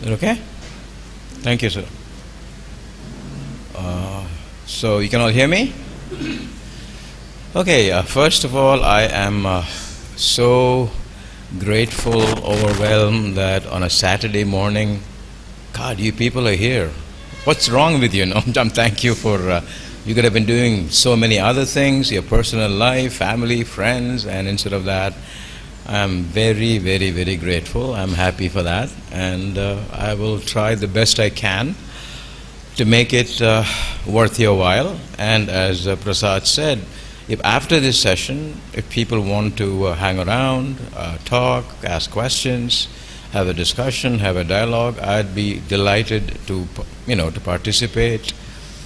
Is it okay? Thank you, sir. So you can all hear me? Okay, first of all, I am so grateful, overwhelmed that on a Saturday morning, God, you people are here. What's wrong with you? No, thank you for, you could have been doing so many other things, your personal life, family, friends, and instead of that, I'm very, very, very grateful. I'm happy for that, and I will try the best I can to make it worth your while. And as Prasad said, if after this session, if people want to hang around, talk, ask questions, have a discussion, have a dialogue, I'd be delighted to, to participate.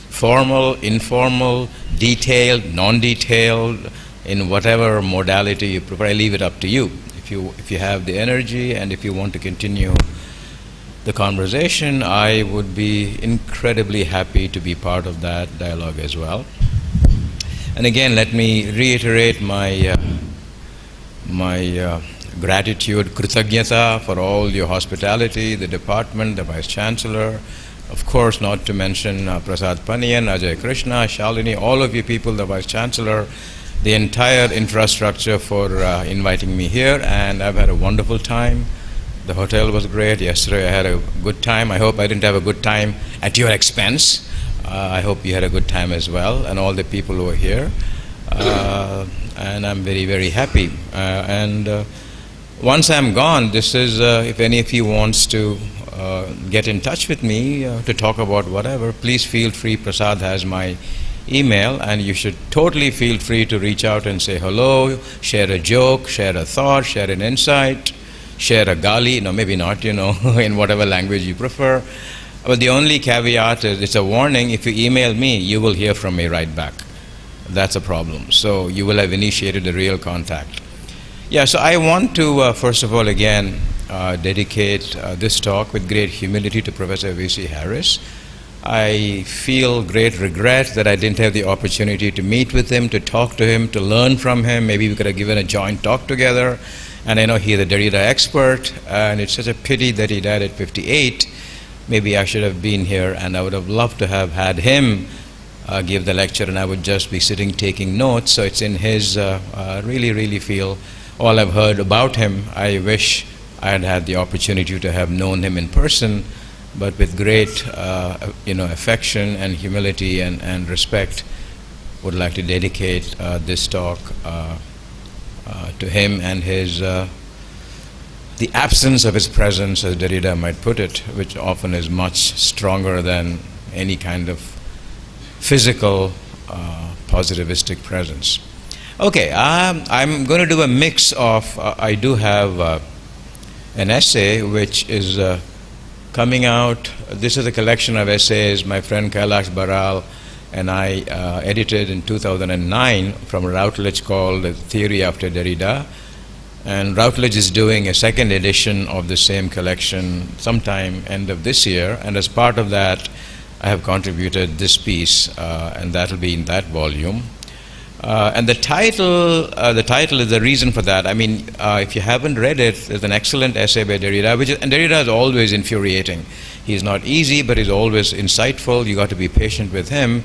Formal, informal, detailed, non-detailed, in whatever modality you prefer. I leave it up to you. If you have the energy and if you want to continue the conversation, I would be incredibly happy to be part of that dialogue as well. And again, let me reiterate my gratitude, kritagnyata, for all your hospitality, the department, the Vice Chancellor, of course, not to mention Prasad Paniyan, Ajay Krishna, Shalini, all of you people, the Vice Chancellor, the entire infrastructure for inviting me here, and I've had a wonderful time. The hotel was great. Yesterday I had a good time. I hope I didn't have a good time at your expense. I hope you had a good time as well, and all the people who are here. And I'm very, very happy. Once I'm gone, this is, if any of you wants to get in touch with me to talk about whatever, please feel free. Prasad has my email, and you should totally feel free to reach out and say hello, share a joke, share a thought, share an insight, share a gali, no, maybe not, in whatever language you prefer. But the only caveat is, it's a warning, if you email me, you will hear from me right back. That's a problem. So you will have initiated a real contact. Yeah, so I want to, first of all, again, dedicate this talk with great humility to Professor V.C. Harris. I feel great regret that I didn't have the opportunity to meet with him, to talk to him, to learn from him. Maybe we could have given a joint talk together. And I know he's a Derrida expert, and it's such a pity that he died at 58. Maybe I should have been here, and I would have loved to have had him give the lecture, and I would just be sitting taking notes. So it's in his, really, really feel all I've heard about him. I wish I had had the opportunity to have known him in person, but with great, affection and humility and respect, would like to dedicate this talk to him and his, the absence of his presence, as Derrida might put it, which often is much stronger than any kind of physical, positivistic presence. Okay, I'm going to do a mix of, I do have an essay which is coming out. This is a collection of essays my friend Kailash Baral and I edited in 2009 from Routledge called The Theory After Derrida. And Routledge is doing a second edition of the same collection sometime end of this year. And as part of that, I have contributed this piece, and that will be in that volume. And the title is the reason for that. I mean, if you haven't read it, there's an excellent essay by Derrida, and Derrida is always infuriating. He's not easy, but he's always insightful. You got to be patient with him.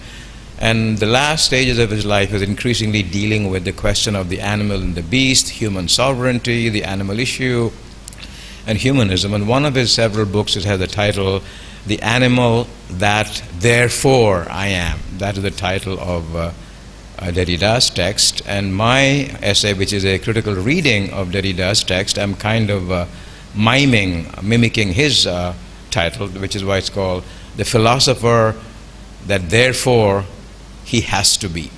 And the last stages of his life is increasingly dealing with the question of the animal and the beast, human sovereignty, the animal issue, and humanism. And one of his several books has the title, The Animal That Therefore I Am. That is the title of Derrida's text, and my essay, which is a critical reading of Derrida's text, I'm kind of mimicking his title, which is why it's called The Philosopher That Therefore He Has to Be.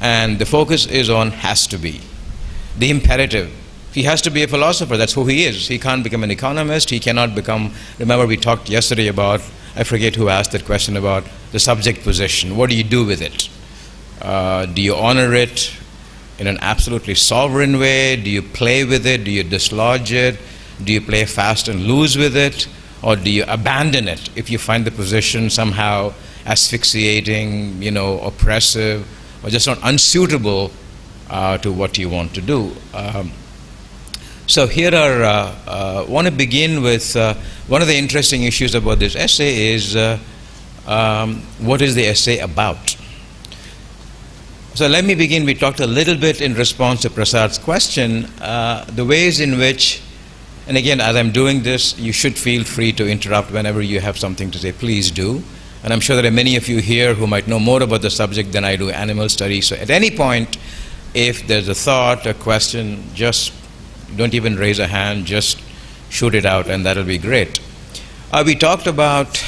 And the focus is on has to be, the imperative. He has to be a philosopher, that's who he is. He can't become an economist, he cannot become, remember we talked yesterday about, I forget who asked that question about the subject position. What do you do with it? Do you honor it in an absolutely sovereign way? Do you play with it? Do you dislodge it? Do you play fast and loose with it? Or do you abandon it if you find the position somehow asphyxiating, oppressive, or just not unsuitable to what you want to do? So here are, want to begin with one of the interesting issues about this essay is what is the essay about? So let me begin. We talked a little bit in response to Prasad's question, the ways in which, and again, as I'm doing this, you should feel free to interrupt whenever you have something to say. Please do. And I'm sure there are many of you here who might know more about the subject than I do, animal studies. So at any point, if there's a thought, a question, just don't even raise a hand, just shoot it out, and that'll be great. We talked about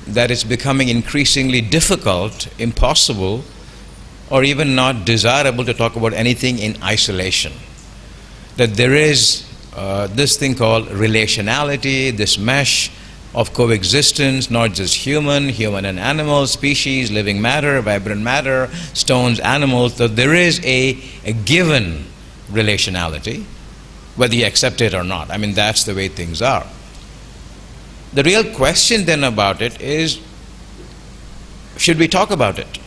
that it's becoming increasingly difficult, impossible, or even not desirable to talk about anything in isolation. That there is this thing called relationality, this mesh of coexistence, not just human and animal, species, living matter, vibrant matter, stones, animals. So there is a given relationality, whether you accept it or not. I mean, that's the way things are. The real question then about it is, should we talk about it?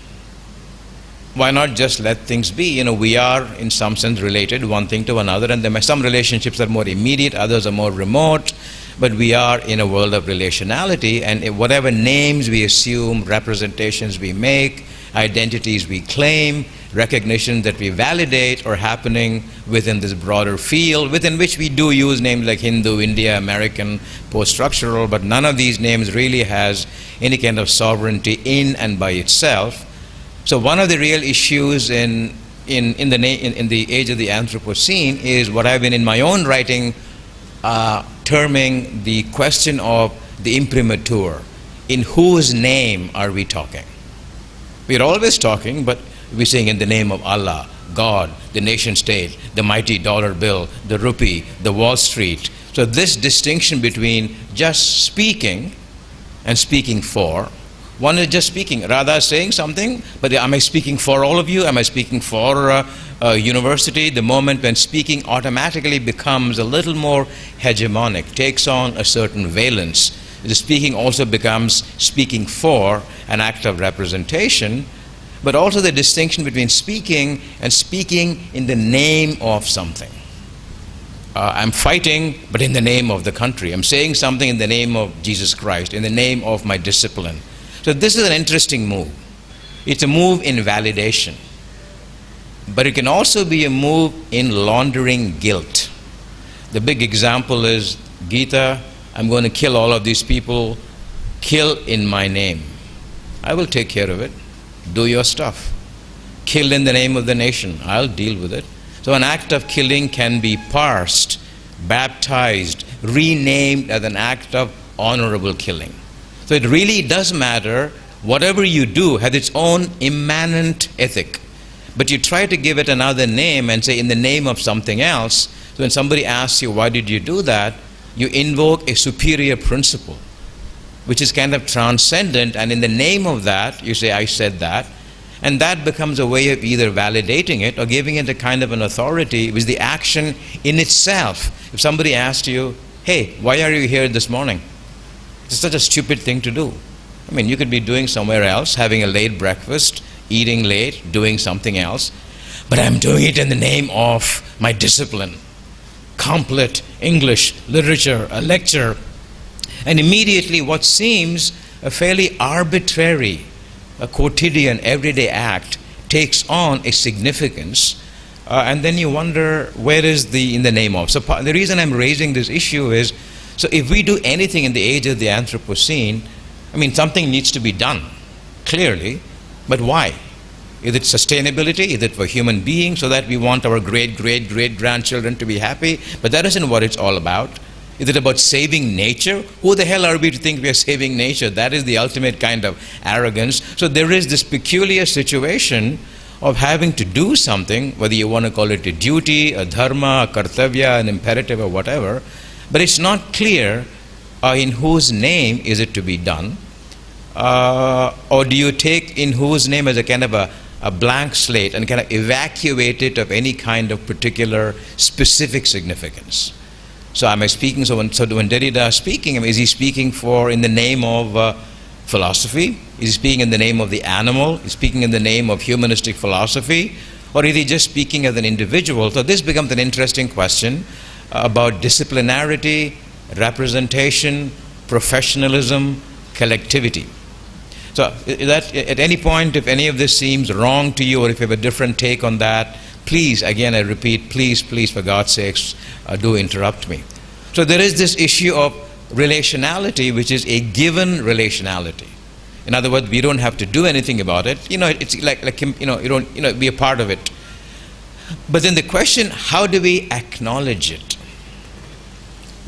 Why not just let things be? You know, we are in some sense related one thing to another, and there are some relationships that are more immediate, others are more remote, but we are in a world of relationality, and whatever names we assume, representations we make, identities we claim, recognition that we validate are happening within this broader field, within which we do use names like Hindu, India, American, post-structural, but none of these names really has any kind of sovereignty in and by itself. So one of the real issues in the age of the Anthropocene is what I've been in my own writing terming the question of the imprimatur. In whose name are we talking? We're always talking, but we're saying in the name of Allah, God, the nation state, the mighty dollar bill, the rupee, the Wall Street. So this distinction between just speaking and speaking for. One is just speaking, rather saying something, but am I speaking for all of you? Am I speaking for a university? The moment when speaking automatically becomes a little more hegemonic, takes on a certain valence. The speaking also becomes speaking for an act of representation, but also the distinction between speaking and speaking in the name of something. I'm fighting, but in the name of the country. I'm saying something in the name of Jesus Christ, in the name of my discipline. So this is an interesting move. It's a move in validation. But it can also be a move in laundering guilt. The big example is Gita, I'm going to kill all of these people, kill in my name. I will take care of it. Do your stuff. Kill in the name of the nation. I'll deal with it. So an act of killing can be parsed, baptized, renamed as an act of honorable killing. So it really does matter. Whatever you do has its own immanent ethic. But you try to give it another name and say in the name of something else. So when somebody asks you, why did you do that? You invoke a superior principle, which is kind of transcendent, and in the name of that, you say, I said that. And that becomes a way of either validating it or giving it a kind of an authority, which is the action in itself. If somebody asked you, hey, why are you here this morning? It's such a stupid thing to do. I mean, you could be doing somewhere else, having a late breakfast, eating late, doing something else, but I'm doing it in the name of my discipline. Complete English, literature, a lecture, and immediately what seems a fairly arbitrary, a quotidian, everyday act takes on a significance, and then you wonder, where is the in the name of? So the reason I'm raising this issue is, so if we do anything in the age of the Anthropocene, I mean, something needs to be done, clearly, but why? Is it sustainability? Is it for human beings so that we want our great-great-great-grandchildren to be happy? But that isn't what it's all about. Is it about saving nature? Who the hell are we to think we are saving nature? That is the ultimate kind of arrogance. So there is this peculiar situation of having to do something, whether you want to call it a duty, a dharma, a kartavya, an imperative, or whatever, but it's not clear in whose name is it to be done, or do you take in whose name as a kind of a blank slate and kind of evacuate it of any kind of particular specific significance. So am I speaking, so when Derrida is speaking, is he speaking in the name of philosophy? Is he speaking in the name of the animal? Is he speaking in the name of humanistic philosophy? Or is he just speaking as an individual? So this becomes an interesting question about disciplinarity, representation, professionalism, collectivity. So that at any point, if any of this seems wrong to you, or if you have a different take on that, please, again I repeat, please, for God's sakes, do interrupt me. So there is this issue of relationality, which is a given relationality. In other words, we don't have to do anything about it. It's like you don't be a part of it. But then the question, how do we acknowledge it?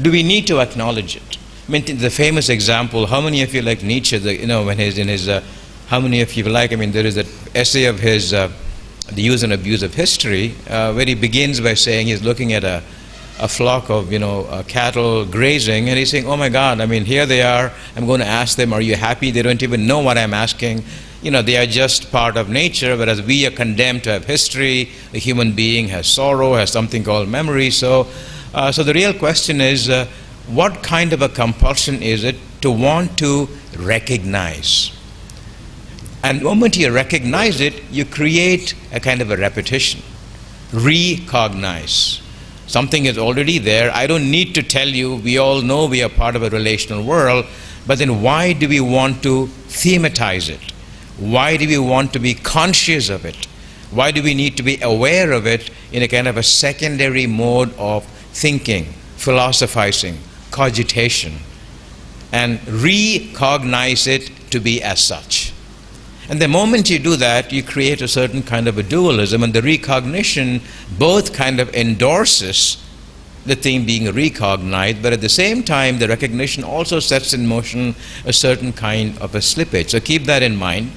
Do we need to acknowledge it? I mean, the famous example, how many of you like Nietzsche, when he's in his, how many of you like, there is that essay of his, The Use and Abuse of History, where he begins by saying he's looking at a flock of, cattle grazing, and he's saying, oh my God, here they are, I'm going to ask them, are you happy? They don't even know what I'm asking. They are just part of nature, whereas we are condemned to have history. The human being has sorrow, has something called memory. So the real question is, what kind of a compulsion is it to want to recognize? And the moment you recognize it, you create a kind of a repetition. Recognize. Something is already there. I don't need to tell you. We all know we are part of a relational world. But then why do we want to thematize it? Why do we want to be conscious of it? Why do we need to be aware of it in a kind of a secondary mode of thinking, philosophizing, cogitation, and recognize it to be as such? And the moment you do that, you create a certain kind of a dualism, and the recognition both kind of endorses the thing being recognized, but at the same time, the recognition also sets in motion a certain kind of a slippage. So keep that in mind.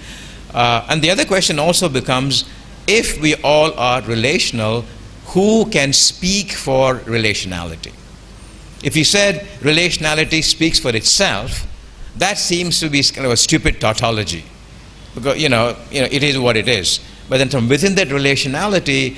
And the other question also becomes, if we all are relational, who can speak for relationality? If you said relationality speaks for itself, that seems to be kind of a stupid tautology. Because, it is what it is. But then from within that relationality,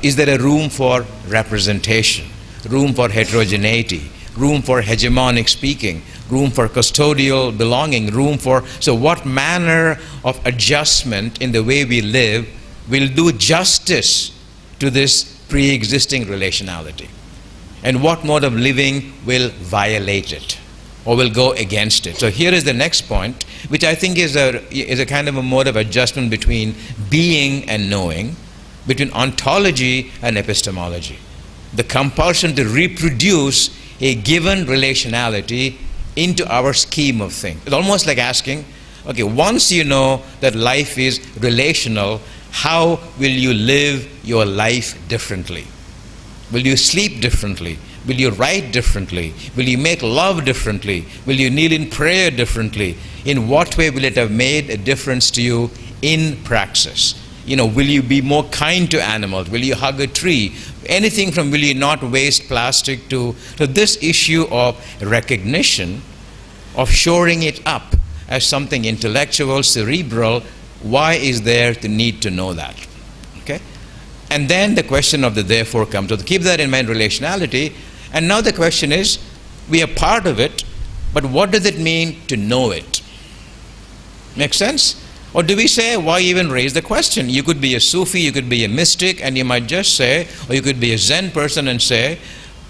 is there a room for representation, room for heterogeneity, room for hegemonic speaking, room for custodial belonging, room for... So what manner of adjustment in the way we live will do justice to this pre-existing relationality? And what mode of living will violate it or will go against it? So here is the next point, which I think is a kind of a mode of adjustment between being and knowing, between ontology and epistemology. The compulsion to reproduce a given relationality into our scheme of things. It's almost like asking, okay, once you know that life is relational, how will you live your life differently? Will you sleep differently? Will you write differently? Will you make love differently? Will you kneel in prayer differently? In what way will it have made a difference to you in praxis? Will you be more kind to animals? Will you hug a tree? Anything from will you not waste plastic to this issue of recognition, of shoring it up as something intellectual, cerebral. Why is there the need to know that? Okay? And then the question of the therefore comes. So keep that in mind, relationality. And now the question is, we are part of it, but what does it mean to know it? Make sense? Or do we say, why even raise the question? You could be a Sufi, you could be a mystic, and you might just say, or you could be a Zen person and say,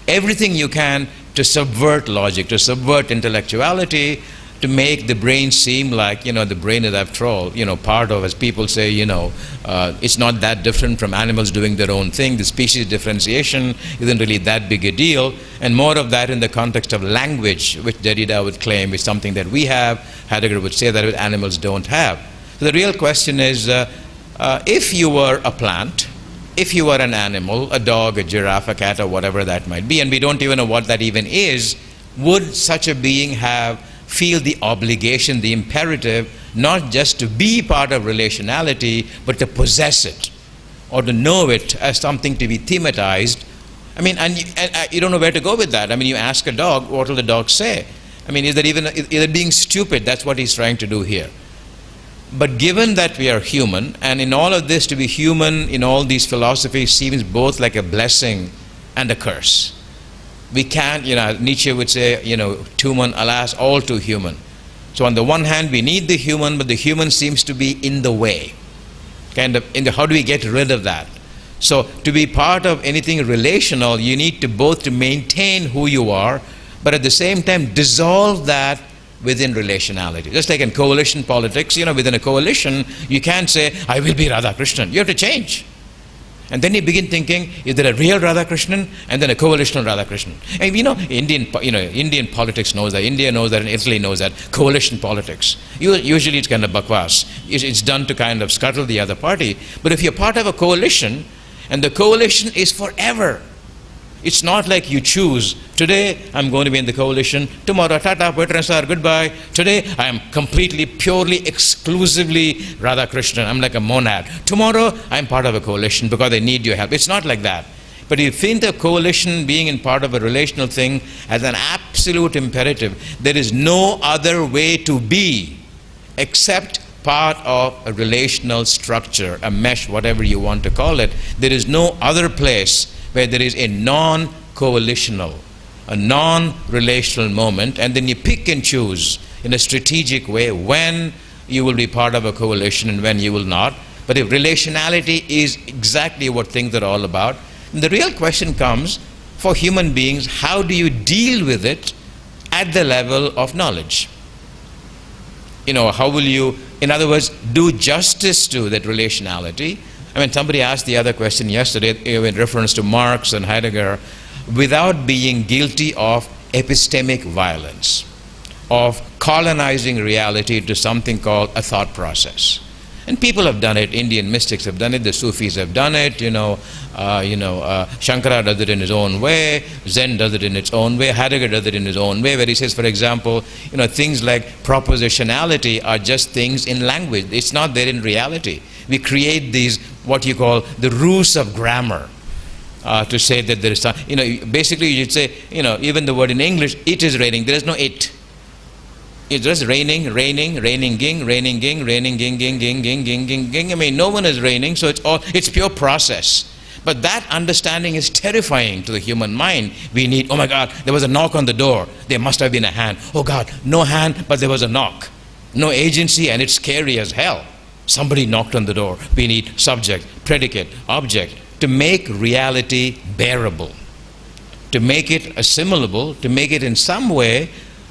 everything you can to subvert logic, to subvert intellectuality, to make the brain seem like, the brain is after all, part of, as people say, it's not that different from animals doing their own thing. The species differentiation isn't really that big a deal. And more of that in the context of language, which Derrida would claim is something that we have. Heidegger would say that animals don't have. So the real question is, if you were a plant, if you were an animal, a dog, a giraffe, a cat, or whatever that might be, and we don't even know what that even is, would such a being feel the obligation, the imperative, not just to be part of relationality, but to possess it, or to know it as something to be thematized? And you don't know where to go with that. You ask a dog, what will the dog say? Is it being stupid? That's what he's trying to do here. But given that we are human, and in all of this, to be human in all these philosophies seems both like a blessing and a curse. We can't, Nietzsche would say, human, alas, all too human. So on the one hand, we need the human, but the human seems to be in the way. how do we get rid of that? So to be part of anything relational, you need to both to maintain who you are, but at the same time dissolve that within relationality. Just like in coalition politics, within a coalition, you can't say, I will be Radhakrishnan. You have to change. And then you begin thinking, is there a real Radhakrishnan and then a coalitional Radhakrishnan? And Indian politics knows that, India knows that, and Italy knows that, coalition politics. Usually it's kind of bakwas. It's done to kind of scuttle the other party. But if you're part of a coalition, and the coalition is forever, it's not like you choose, today I'm going to be in the coalition, tomorrow tata, Petransar, goodbye. Today I am completely, purely, exclusively Radhakrishnan. I'm like a monad. Tomorrow I'm part of a coalition because I need your help. It's not like that. But if you think the coalition being in part of a relational thing as an absolute imperative, there is no other way to be except part of a relational structure, a mesh, whatever you want to call it. There is no other place where there is a non-coalitional, a non-relational moment, and then you pick and choose in a strategic way when you will be part of a coalition and when you will not. But if relationality is exactly what things are all about, the real question comes for human beings, how do you deal with it at the level of knowledge? How will you, in other words, do justice to that relationality? I mean, somebody asked the other question yesterday in reference to Marx and Heidegger, without being guilty of epistemic violence, of colonizing reality to something called a thought process. And people have done it. Indian mystics have done it. The Sufis have done it. Shankara does it in his own way. Zen does it in its own way. Heidegger does it in his own way, where he says, for example, things like propositionality are just things in language. It's not there in reality. We create these, what you call the ruse of grammar, to say that there is some, basically you'd say, even the word in English, it is raining. There is no it. It's just raining, raining, raining, ging, raining, ging, raining, ging, ging, ging, ging, ging, ging, ging. I mean, no one is raining, so it's pure process. But that understanding is terrifying to the human mind. We need, oh my God, there was a knock on the door. There must have been a hand. Oh God, no hand, but there was a knock. No agency, and it's scary as hell. Somebody knocked on the door. We need subject, predicate, object to make reality bearable, to make it assimilable, to make it in some way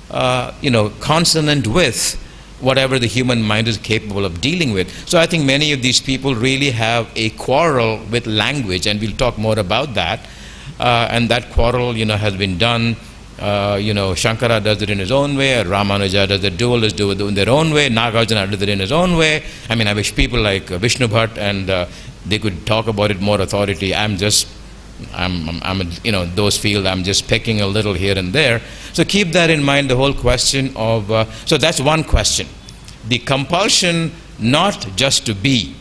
consonant with whatever the human mind is capable of dealing with. So I think many of these people really have a quarrel with language, and we'll talk more about that. And that quarrel, has been done. Shankara does it in his own way, Ramanuja does it, dualists do it in their own way, Nagarjuna does it in his own way. I mean, I wish people like Vishnu Bhatt and they could talk about it more authority. Those fields, I'm just pecking a little here and there. So keep that in mind, the whole question of, so that's one question. The compulsion not just to be,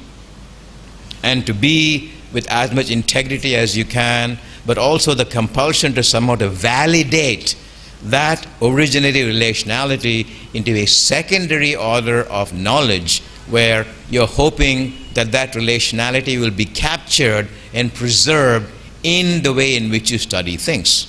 and to be with as much integrity as you can, but also the compulsion to somehow to validate that originating relationality into a secondary order of knowledge, where you're hoping that that relationality will be captured and preserved in the way in which you study things.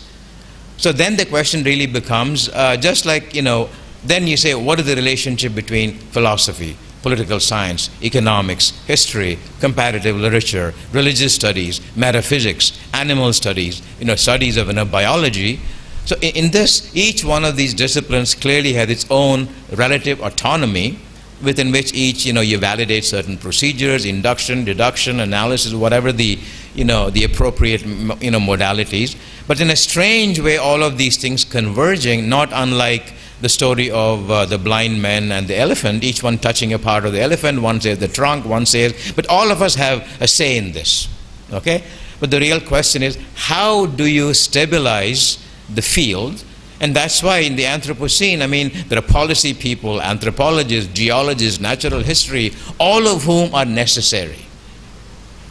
So then the question really becomes, just like, then you say, what is the relationship between philosophy, political science, economics, history, comparative literature, religious studies, metaphysics, animal studies, studies of biology. So in this, each one of these disciplines clearly has its own relative autonomy, within which each, you validate certain procedures, induction, deduction, analysis, whatever the, the appropriate, modalities. But in a strange way, all of these things converging, not unlike the story of the blind man and the elephant, each one touching a part of the elephant. One says the trunk, one says, but all of us have a say in this, okay? But the real question is, how do you stabilize the field? And that's why in the Anthropocene, I mean, there are policy people, anthropologists, geologists, natural history, all of whom are necessary.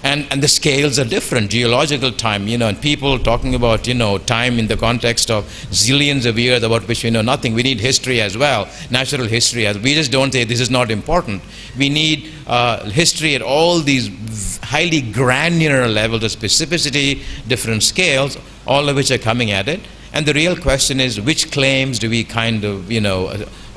And the scales are different, geological time, and people talking about, time in the context of zillions of years about which we know nothing. We need history as well, natural history. We just don't say this is not important. We need history at all these highly granular levels of specificity, different scales, all of which are coming at it. And the real question is, which claims do we kind of,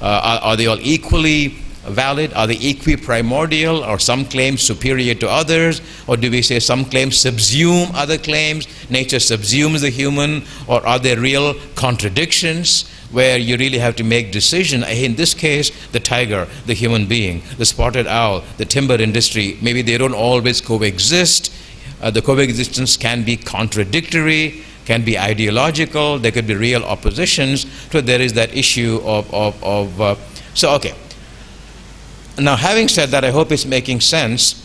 are they all equally valid? Are they equiprimordial, or some claims superior to others? Or do we say some claims subsume other claims, nature subsumes the human? Or are there real contradictions where you really have to make decision? In this case, the tiger, the human being, the spotted owl, the timber industry, maybe they don't always coexist. The coexistence can be contradictory, can be ideological, there could be real oppositions. So there is that issue so okay. Now, having said that, I hope it's making sense.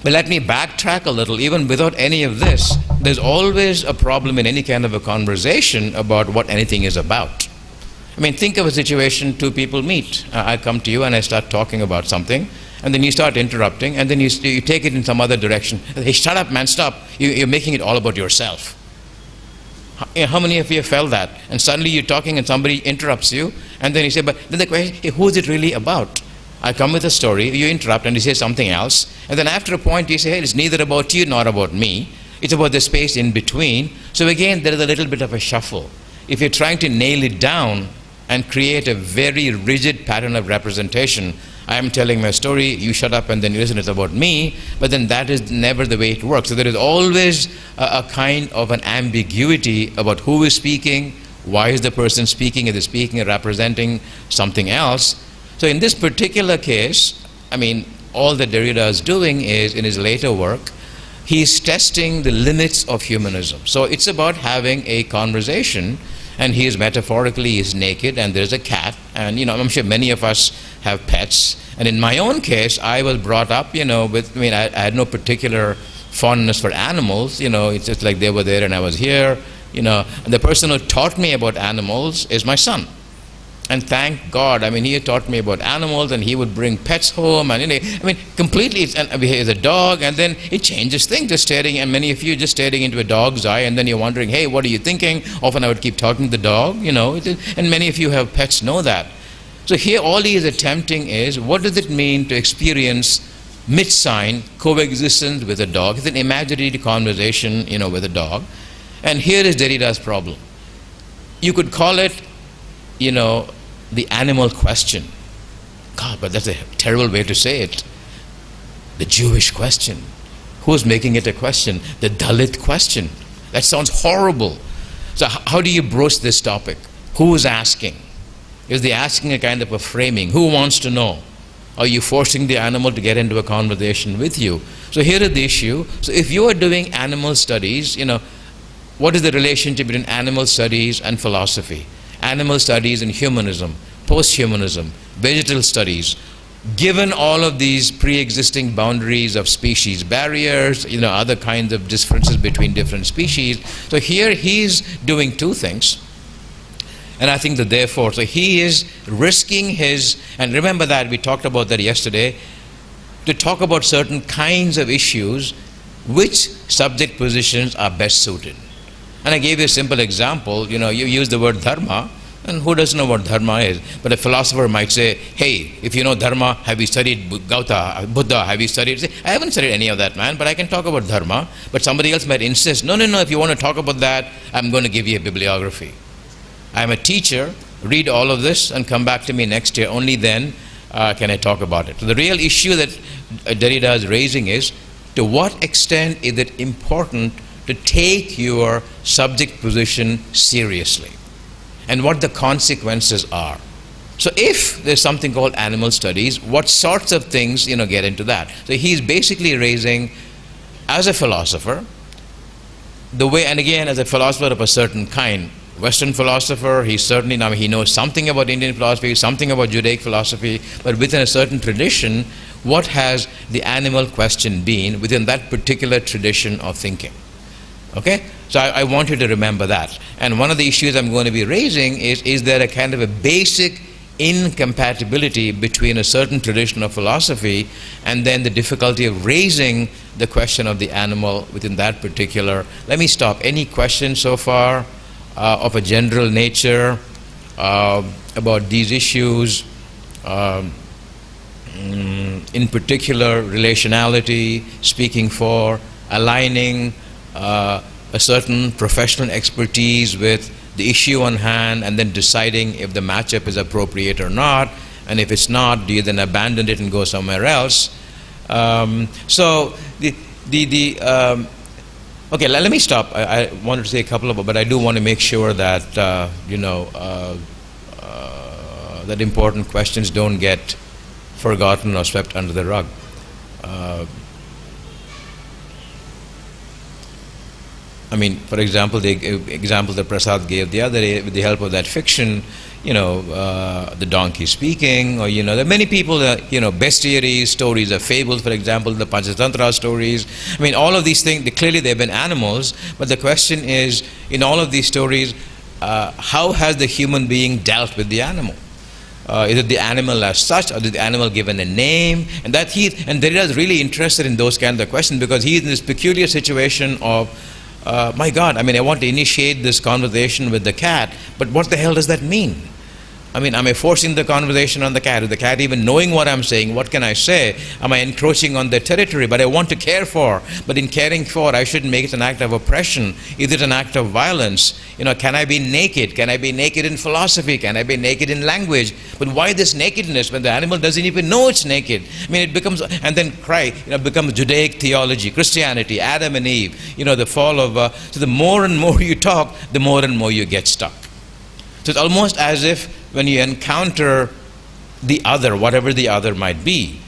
But let me backtrack a little. Even without any of this, there's always a problem in any kind of a conversation about what anything is about. I mean, think of a situation, two people meet. I come to you and I start talking about something, and then you start interrupting, and then you take it in some other direction. Hey, shut up, man, stop. You're making it all about yourself. How many of you have felt that? And suddenly you're talking and somebody interrupts you, and then you say, but then the question, hey, who is it really about? I come with a story, you interrupt and you say something else, and then after a point you say, hey, it's neither about you nor about me. It's about the space in between. So again, there is a little bit of a shuffle. If you're trying to nail it down and create a very rigid pattern of representation, I am telling my story, you shut up and then you listen, it's about me, but then that is never the way it works. So there is always a kind of an ambiguity about who is speaking, why is the person speaking, is they speaking or representing something else. So in this particular case, I mean, all that Derrida is doing is, in his later work, he's testing the limits of humanism. So it's about having a conversation, and he is metaphorically, he's naked, and there's a cat, and I'm sure many of us have pets. And in my own case, I was brought up, with, I had no particular fondness for animals, it's just like they were there and I was here, and the person who taught me about animals is my son. And thank God, he had taught me about animals, and he would bring pets home, and completely, he's a dog, and then it changes things, just staring, and many of you just staring into a dog's eye, and then you're wondering, hey, what are you thinking? Often I would keep talking to the dog, and many of you have pets, know that. So here all he is attempting is, what does it mean to experience mid-sign coexistence with a dog? It's an imaginary conversation, with a dog. And here is Derrida's problem. You could call it, the animal question. God, but that's a terrible way to say it. The Jewish question. Who's making it a question? The Dalit question. That sounds horrible. So how do you broach this topic? Who is asking? Is the asking a kind of a framing? Who wants to know? Are you forcing the animal to get into a conversation with you? So here is the issue. So if you are doing animal studies, what is the relationship between animal studies and philosophy? Animal studies and humanism, post-humanism, vegetal studies, given all of these pre-existing boundaries of species barriers, other kinds of differences between different species. So here he's doing two things. And I think that therefore, so he is risking his, and remember that we talked about that yesterday, to talk about certain kinds of issues, which subject positions are best suited. And I gave you a simple example, you use the word dharma, and who doesn't know what dharma is? But a philosopher might say, hey, if you know dharma, have you studied Buddha, have you studied? I haven't studied any of that, man, but I can talk about dharma. But somebody else might insist, no, if you want to talk about that, I'm going to give you a bibliography. I'm a teacher, read all of this and come back to me next year, only then can I talk about it. So the real issue that Derrida is raising is, to what extent is it important to take your subject position seriously, and what the consequences are. So if there's something called animal studies, what sorts of things get into that? So he's basically raising, as a philosopher, the way, and again as a philosopher of a certain kind, Western philosopher, he certainly, he knows something about Indian philosophy, something about Judaic philosophy, but within a certain tradition, what has the animal question been within that particular tradition of thinking? Okay? So I want you to remember that. And one of the issues I'm going to be raising is there a kind of a basic incompatibility between a certain tradition of philosophy and then the difficulty of raising the question of the animal within that particular. Let me stop. Any questions so far of a general nature about these issues? In particular, relationality, speaking for, aligning a certain professional expertise with the issue on hand, and then deciding if the matchup is appropriate or not, And if it's not, do you then abandon it and go somewhere else? Okay, let me stop. I wanted to say a couple of, but I do want to make sure that that important questions don't get forgotten or swept under the rug. I mean, for example, the example that Prasad gave the other day, with the help of that fiction, the donkey speaking, or there are many people that, bestiaries, stories of fables, for example, the Panchatantra stories. I mean, all of these things, clearly they've been animals, but the question is, in all of these stories, how has the human being dealt with the animal? Is it the animal as such, or is the animal given a name? And Derrida is really interested in those kinds of questions, because he's in this peculiar situation of, my God, I mean, I want to initiate this conversation with the cat, but what the hell does that mean? I mean, am I forcing the conversation on the cat? Is the cat even knowing what I'm saying? What can I say? Am I encroaching on their territory? But I want to care for. But in caring for, I shouldn't make it an act of oppression. Is it an act of violence? Can I be naked? Can I be naked in philosophy? Can I be naked in language? But why this nakedness when the animal doesn't even know it's naked? I mean, it becomes, and then becomes Judaic theology, Christianity, Adam and Eve, the fall of, so the more and more you talk, the more and more you get stuck. So it's almost as if when you encounter the other, whatever the other might be,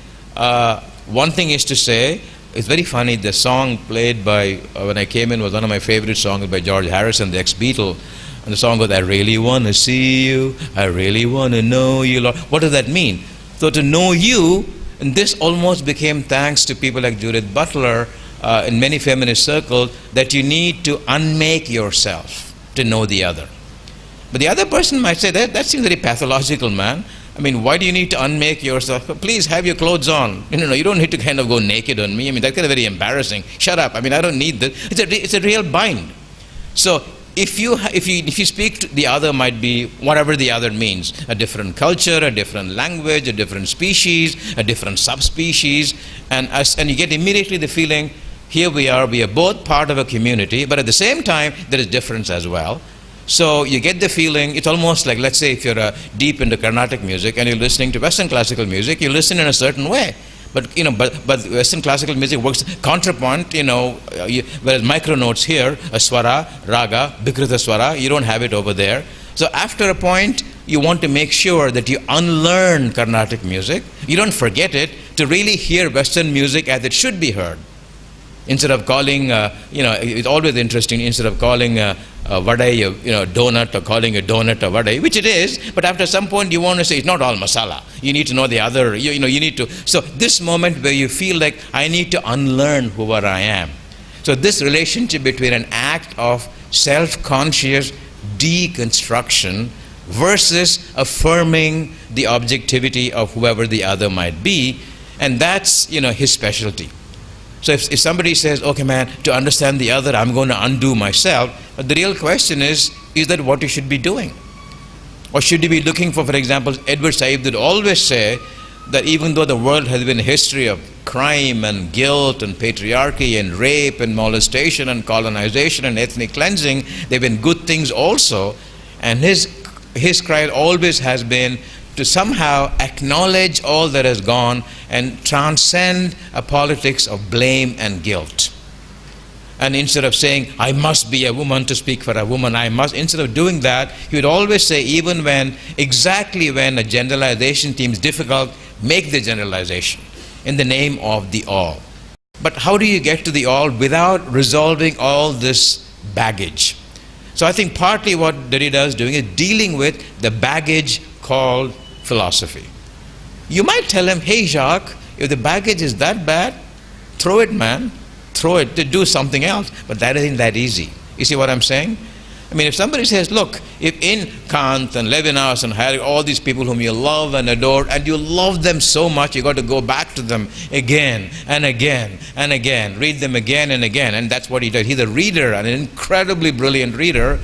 one thing is to say, it's very funny, the song played by, when I came in, was one of my favorite songs by George Harrison, the ex-Beatle, and the song goes, I really want to see you, I really want to know you, Lord. What does that mean? So to know you, and this almost became, thanks to people like Judith Butler, in many feminist circles, that you need to unmake yourself to know the other. But the other person might say, that seems very pathological, man. I mean, why do you need to unmake yourself? Please have your clothes on. You don't need to kind of go naked on me. I mean, that's kind of very embarrassing. Shut up. I mean, I don't need this. It's a real bind. So if you speak to the other, might be whatever the other means, a different culture, a different language, a different species, a different subspecies, and you get immediately the feeling, here we are both part of a community, but at the same time, there is difference as well. So you get the feeling, it's almost like, let's say if you're deep into Carnatic music and you're listening to Western classical music, you listen in a certain way. But Western classical music works counterpoint, whereas micronotes here, a swara, raga, bikrita swara, you don't have it over there. So after a point, you want to make sure that you unlearn Carnatic music. You don't forget it, to really hear Western music as it should be heard. Instead of calling, it's always interesting, instead of calling vadai, donut, or calling a donut a vadai, which it is, but after some point you want to say it's not all masala. You need to know the other, you need to. So this moment where you feel like I need to unlearn whoever I am. So this relationship between an act of self-conscious deconstruction versus affirming the objectivity of whoever the other might be, and that's, his specialty. So if somebody says, okay man, to understand the other, I'm going to undo myself, but the real question is that what you should be doing? Or should you be looking for example, Edward Said would always say that even though the world has been a history of crime and guilt and patriarchy and rape and molestation and colonization and ethnic cleansing, there have been good things also, and his cry always has been to somehow acknowledge all that has gone and transcend a politics of blame and guilt. And instead of saying, I must be a woman to speak for a woman, instead of doing that, he would always say, even exactly when a generalization seems difficult, make the generalization in the name of the all. But how do you get to the all without resolving all this baggage? So I think partly what Derrida is doing is dealing with the baggage called philosophy. You might tell him, hey Jacques, if the baggage is that bad, throw it, man. Throw it to do something else. But that isn't that easy. You see what I'm saying? I mean, if somebody says, look, if in Kant and Levinas and Heidegger, all these people whom you love and adore, and you love them so much, you got to go back to them again and again and again, read them again and again, and that's what he does. He's a reader, an incredibly brilliant reader.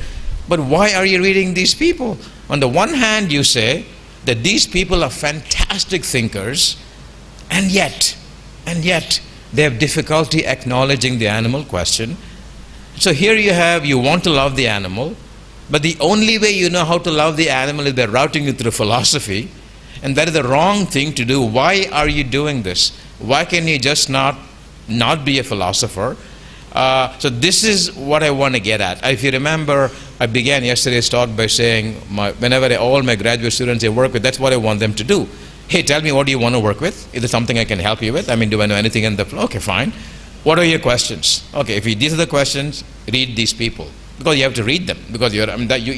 But why are you reading these people? On the one hand, you say that these people are fantastic thinkers, and yet, they have difficulty acknowledging the animal question. So here you want to love the animal, but the only way you know how to love the animal is by routing it through philosophy. And that is the wrong thing to do. Why are you doing this? Why can you just not be a philosopher? So this is what I want to get at. If you remember, I began yesterday's talk by saying whenever all my graduate students I work with, that's what I want them to do. Hey, tell me, what do you want to work with? Is there something I can help you with? I mean, do I know anything in the flow? Okay, fine. What are your questions? Okay, these are the questions, read these people. Because you have to read them. Because you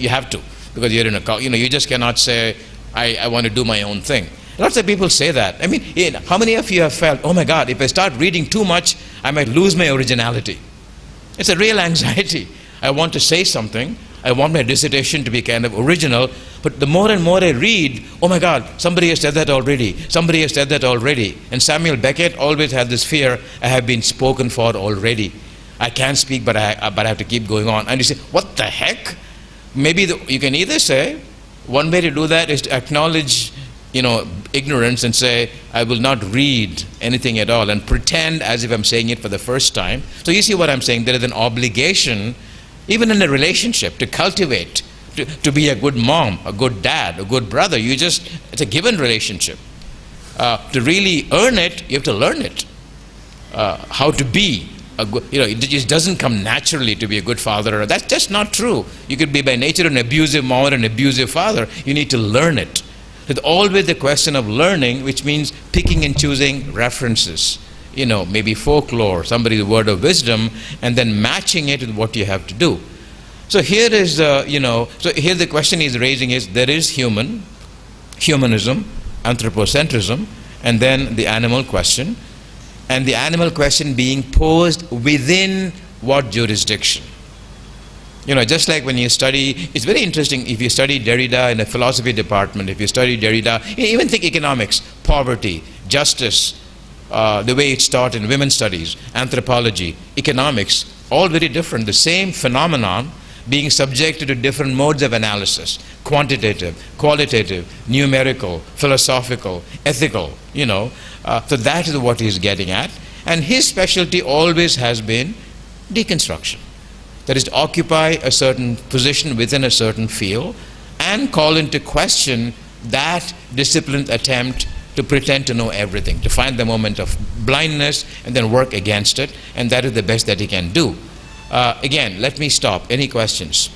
have to. Because you're in a, you just cannot say, I want to do my own thing. Lots of people say that. I mean, how many of you have felt, oh my God, if I start reading too much, I might lose my originality? It's a real anxiety. I want to say something. I want my dissertation to be kind of original. But the more and more I read, oh my God, somebody has said that already. Somebody has said that already. And Samuel Beckett always had this fear, I have been spoken for already. I can't speak, but I have to keep going on. And you say, what the heck? Maybe you can either say, one way to do that is to acknowledge ignorance and say, I will not read anything at all and pretend as if I'm saying it for the first time. So you see what I'm saying? There is an obligation, even in a relationship, to cultivate, to be a good mom, a good dad, a good brother. It's a given relationship. To really earn it, you have to learn it. How to be a good, it just doesn't come naturally to be a good father. That's just not true. You could be by nature an abusive mom or an abusive father. You need to learn it. It's always the question of learning, which means picking and choosing references. Maybe folklore, somebody's word of wisdom, and then matching it with what you have to do. So here is, so here the question he's raising is, there is humanism, anthropocentrism, and then the animal question. And the animal question being posed within what jurisdiction? Just like when you study, it's very interesting if you study Derrida in a philosophy department, if you study Derrida, even think economics, poverty, justice, the way it's taught in women's studies, anthropology, economics, all very different. The same phenomenon being subjected to different modes of analysis, quantitative, qualitative, numerical, philosophical, ethical, So that is what he's getting at. And his specialty always has been deconstruction. That is to occupy a certain position within a certain field and call into question that discipline's attempt to pretend to know everything, to find the moment of blindness and then work against it, and that is the best that he can do. Again, let me stop. Any questions?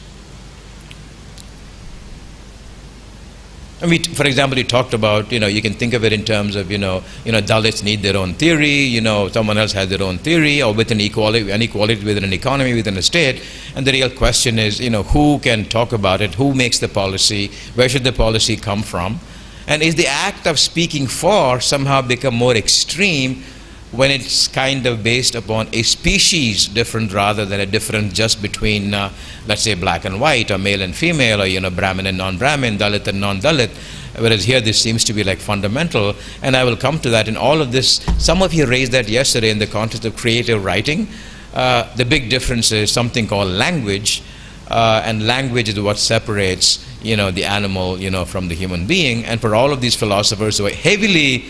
For example, he talked about, you can think of it in terms of, Dalits need their own theory, someone else has their own theory, or with inequality within an economy, within a state. And the real question is, who can talk about it? Who makes the policy? Where should the policy come from? And is the act of speaking for somehow become more extreme when it's kind of based upon a species different rather than a difference just between, let's say, black and white, or male and female, or, Brahmin and non-Brahmin, Dalit and non-Dalit, whereas here this seems to be like fundamental, and I will come to that in all of this. Some of you raised that yesterday in the context of creative writing. The big difference is something called language, and language is what separates, the animal, from the human being, and for all of these philosophers who are heavily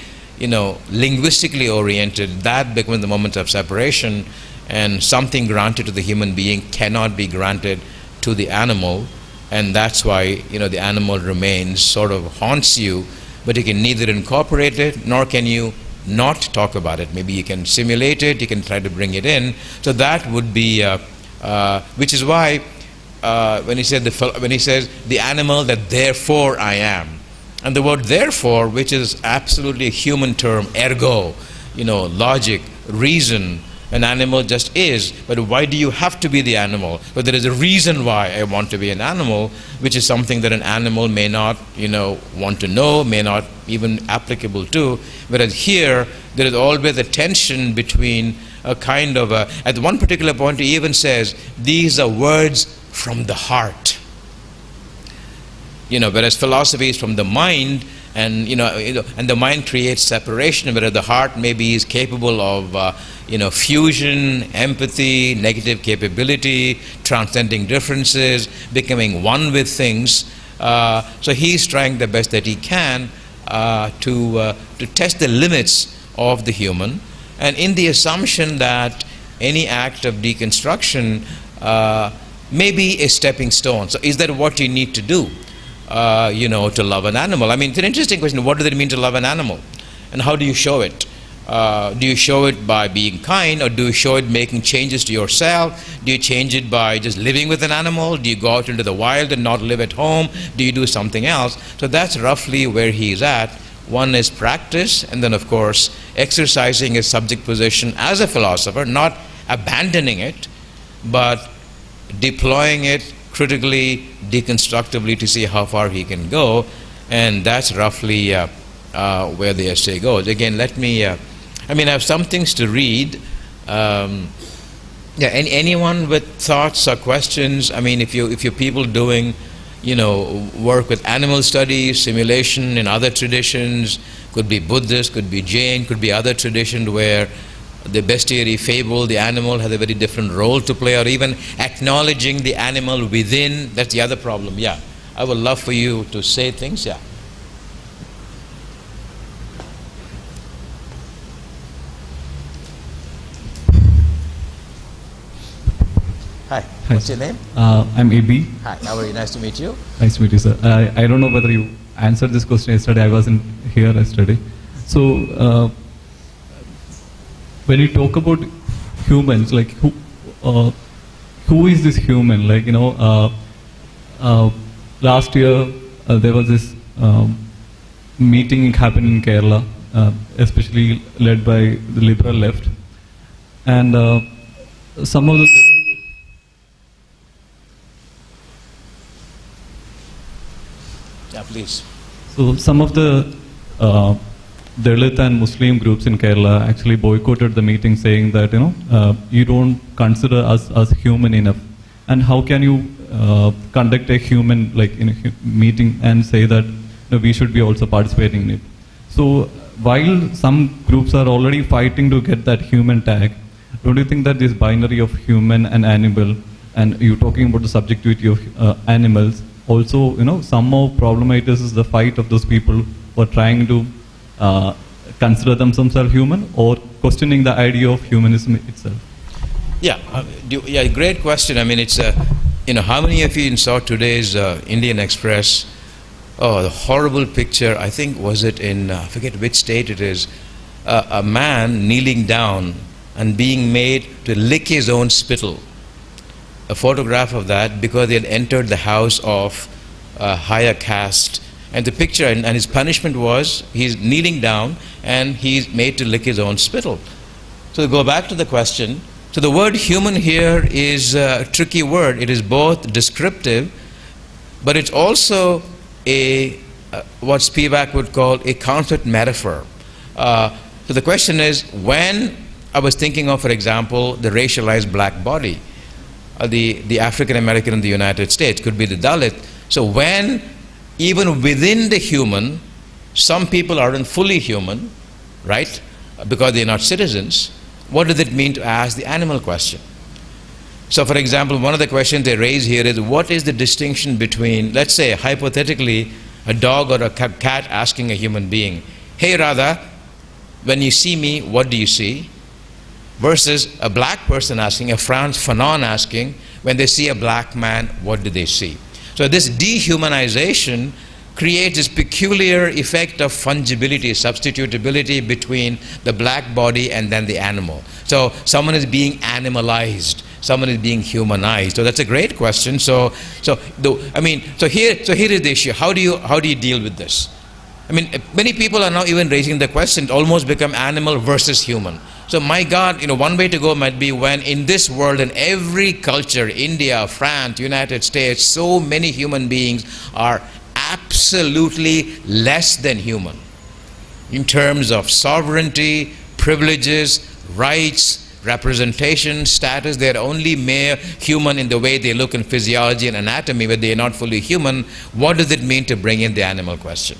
linguistically oriented, that becomes the moment of separation, and something granted to the human being cannot be granted to the animal, and that's why, the animal remains, sort of haunts you, but you can neither incorporate it, nor can you not talk about it. Maybe you can simulate it, you can try to bring it in. So that would be, which is why, when he says the animal that therefore I am, and the word therefore, which is absolutely a human term, ergo, logic, reason, an animal just is. But why do you have to be the animal? But there is a reason why I want to be an animal, which is something that an animal may not, want to know, may not even applicable to. Whereas here, there is always a tension between a kind of at one particular point he even says, these are words from the heart. Whereas philosophy is from the mind, and and the mind creates separation, whereas the heart maybe is capable of fusion, empathy, negative capability, transcending differences, becoming one with things. So he's trying the best that he can to test the limits of the human, and in the assumption that any act of deconstruction may be a stepping stone. So is that what you need to do? to love an animal. I mean, it's an interesting question. What does it mean to love an animal? And how do you show it? Do you show it by being kind, or do you show it making changes to yourself? Do you change it by just living with an animal? Do you go out into the wild and not live at home? Do you do something else? So that's roughly where he's at. One is practice, and then of course exercising his subject position as a philosopher, not abandoning it, but deploying it critically, deconstructively to see how far he can go. And that's roughly where the essay goes. Again, let me, I have some things to read. Anyone with thoughts or questions? I mean, if you're people doing, work with animal studies, simulation in other traditions, could be Buddhist, could be Jain, could be other traditions where the bestiary fable, the animal has a very different role to play, or even acknowledging the animal within, that's the other problem. Yeah, I would love for you to say things. Yeah. Hi, what's your name? I'm AB. Hi, how are you? Nice to meet you. Nice to meet you, sir. I don't know whether you answered this question yesterday. I wasn't here yesterday. So, when you talk about humans, like who is this human? Like, last year there was this meeting happening in Kerala, especially led by the liberal left, and some of the please. So some of the Dalit and Muslim groups in Kerala actually boycotted the meeting, saying that you don't consider us as human enough, and how can you conduct a human meeting and say that we should be also participating in it? So while some groups are already fighting to get that human tag, don't you think that this binary of human and animal, and you talking about the subjectivity of animals, also somehow problematizes the fight of those people who are trying to consider themselves human, or questioning the idea of humanism itself? Yeah, great question. I mean, it's how many of you saw today's Indian Express? Oh, the horrible picture. I think was it in I forget which state it is. A man kneeling down and being made to lick his own spittle. A photograph of that, because he had entered the house of a higher caste, and the picture and his punishment was he's kneeling down and he's made to lick his own spittle. So go back to the question. So the word human here is a tricky word. It is both descriptive, but it's also a what Spivak would call a conflict metaphor. So the question is, when I was thinking of, for example, the racialized black body, the African American in the United States, could be the Dalit. So when even within the human, some people aren't fully human, right, because they're not citizens, what does it mean to ask the animal question? So for example, one of the questions they raise here is, what is the distinction between, let's say hypothetically, a dog or a cat asking a human being, hey Radha, when you see me, what do you see? Versus a black person asking, a Frantz Fanon asking, when they see a black man, what do they see? So this dehumanization creates this peculiar effect of fungibility, substitutability between the black body and then the animal. So someone is being animalized, someone is being humanized. So that's a great question. So here is the issue. How do you deal with this? I mean, many people are now even raising the question, almost become animal versus human. So my God, one way to go might be, when in this world, in every culture, India, France, United States, so many human beings are absolutely less than human in terms of sovereignty, privileges, rights, representation, status. They're only mere human in the way they look in physiology and anatomy, but they are not fully human. What does it mean to bring in the animal question?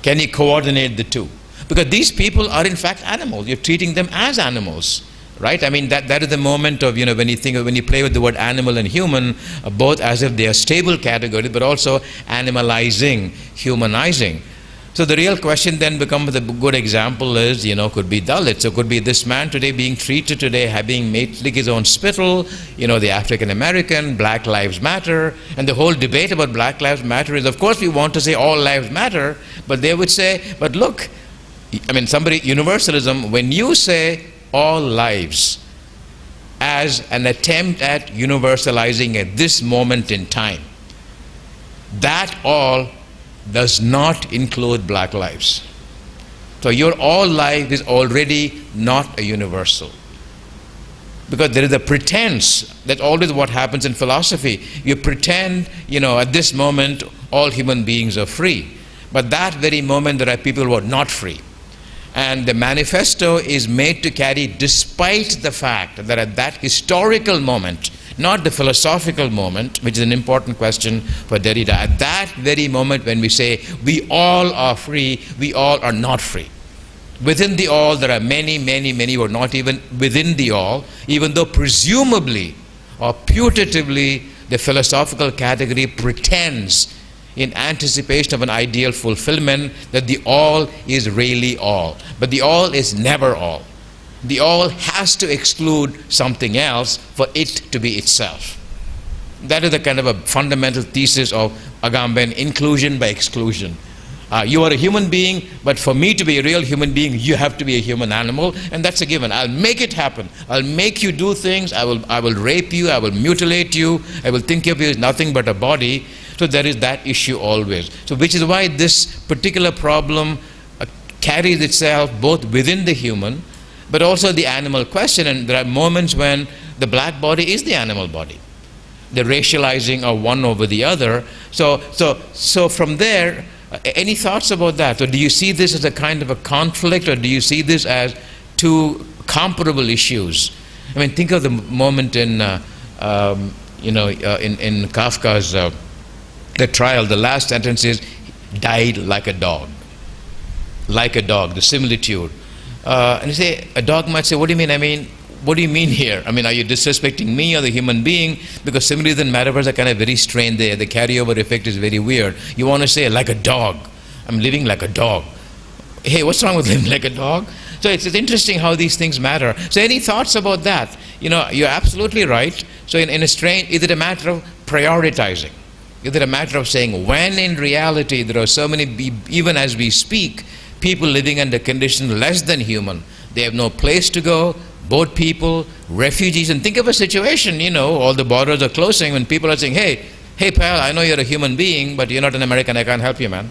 Can you coordinate the two? Because these people are in fact animals. You're treating them as animals, right? I mean, that is the moment of, when you play with the word animal and human, both as if they are stable categories, but also animalizing, humanizing. So the real question then becomes, the good example is, could be Dalit. So could be this man today being treated today, having made lick his own spittle, the African American, Black Lives Matter. And the whole debate about Black Lives Matter is, of course, we want to say all lives matter, but they would say, but look, universalism, when you say all lives as an attempt at universalizing at this moment in time, that all does not include black lives. So your all life is already not a universal. Because there is a pretense, that's always what happens in philosophy. You pretend, at this moment all human beings are free. But that very moment there are people who are not free. And the manifesto is made to carry, despite the fact that at that historical moment, not the philosophical moment, which is an important question for Derrida, at that very moment when we say we all are free, we all are not free. Within the all, there are many, many, many who are not even within the all, even though presumably or putatively the philosophical category pretends in anticipation of an ideal fulfillment that the all is really all. But the all is never all. The all has to exclude something else for it to be itself. That is the kind of a fundamental thesis of Agamben, inclusion by exclusion. You are a human being, but for me to be a real human being, you have to be a human animal, and that's a given. I'll make it happen. I'll make you do things. I will rape you. I will mutilate you. I will think of you as nothing but a body. So there is that issue always. So which is why this particular problem carries itself both within the human, but also the animal question. And there are moments when the black body is the animal body, the racializing of one over the other. So from there, any thoughts about that? Or do you see this as a kind of a conflict, or do you see this as two comparable issues? I mean, think of the moment in Kafka's the trial. The last sentence is, died like a dog. Like a dog, the similitude. And you say, a dog might say, what do you mean? I mean, what do you mean here? I mean, are you disrespecting me or the human being? Because similes and metaphors are kind of very strained there. The carryover effect is very weird. You want to say, like a dog. I'm living like a dog. Hey, what's wrong with living like a dog? So it's interesting how these things matter. So any thoughts about that? You're absolutely right. So in a strain, is it a matter of prioritizing? Is it a matter of saying, when in reality there are so many, even as we speak, people living under conditions less than human. They have no place to go, boat people, refugees. And think of a situation, all the borders are closing, when people are saying, hey pal, I know you're a human being, but you're not an American, I can't help you, man.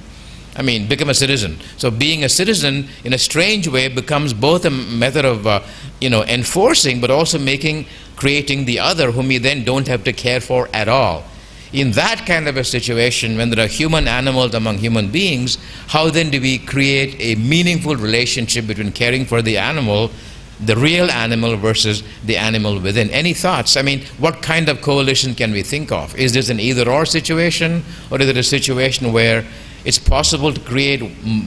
I mean, become a citizen. So being a citizen, in a strange way, becomes both a method of, enforcing, but also creating the other, whom you then don't have to care for at all. In that kind of a situation, when there are human animals among human beings, how then do we create a meaningful relationship between caring for the animal, the real animal, versus the animal within? Any thoughts? I mean, what kind of coalition can we think of? Is this an either-or situation, or is it a situation where it's possible to create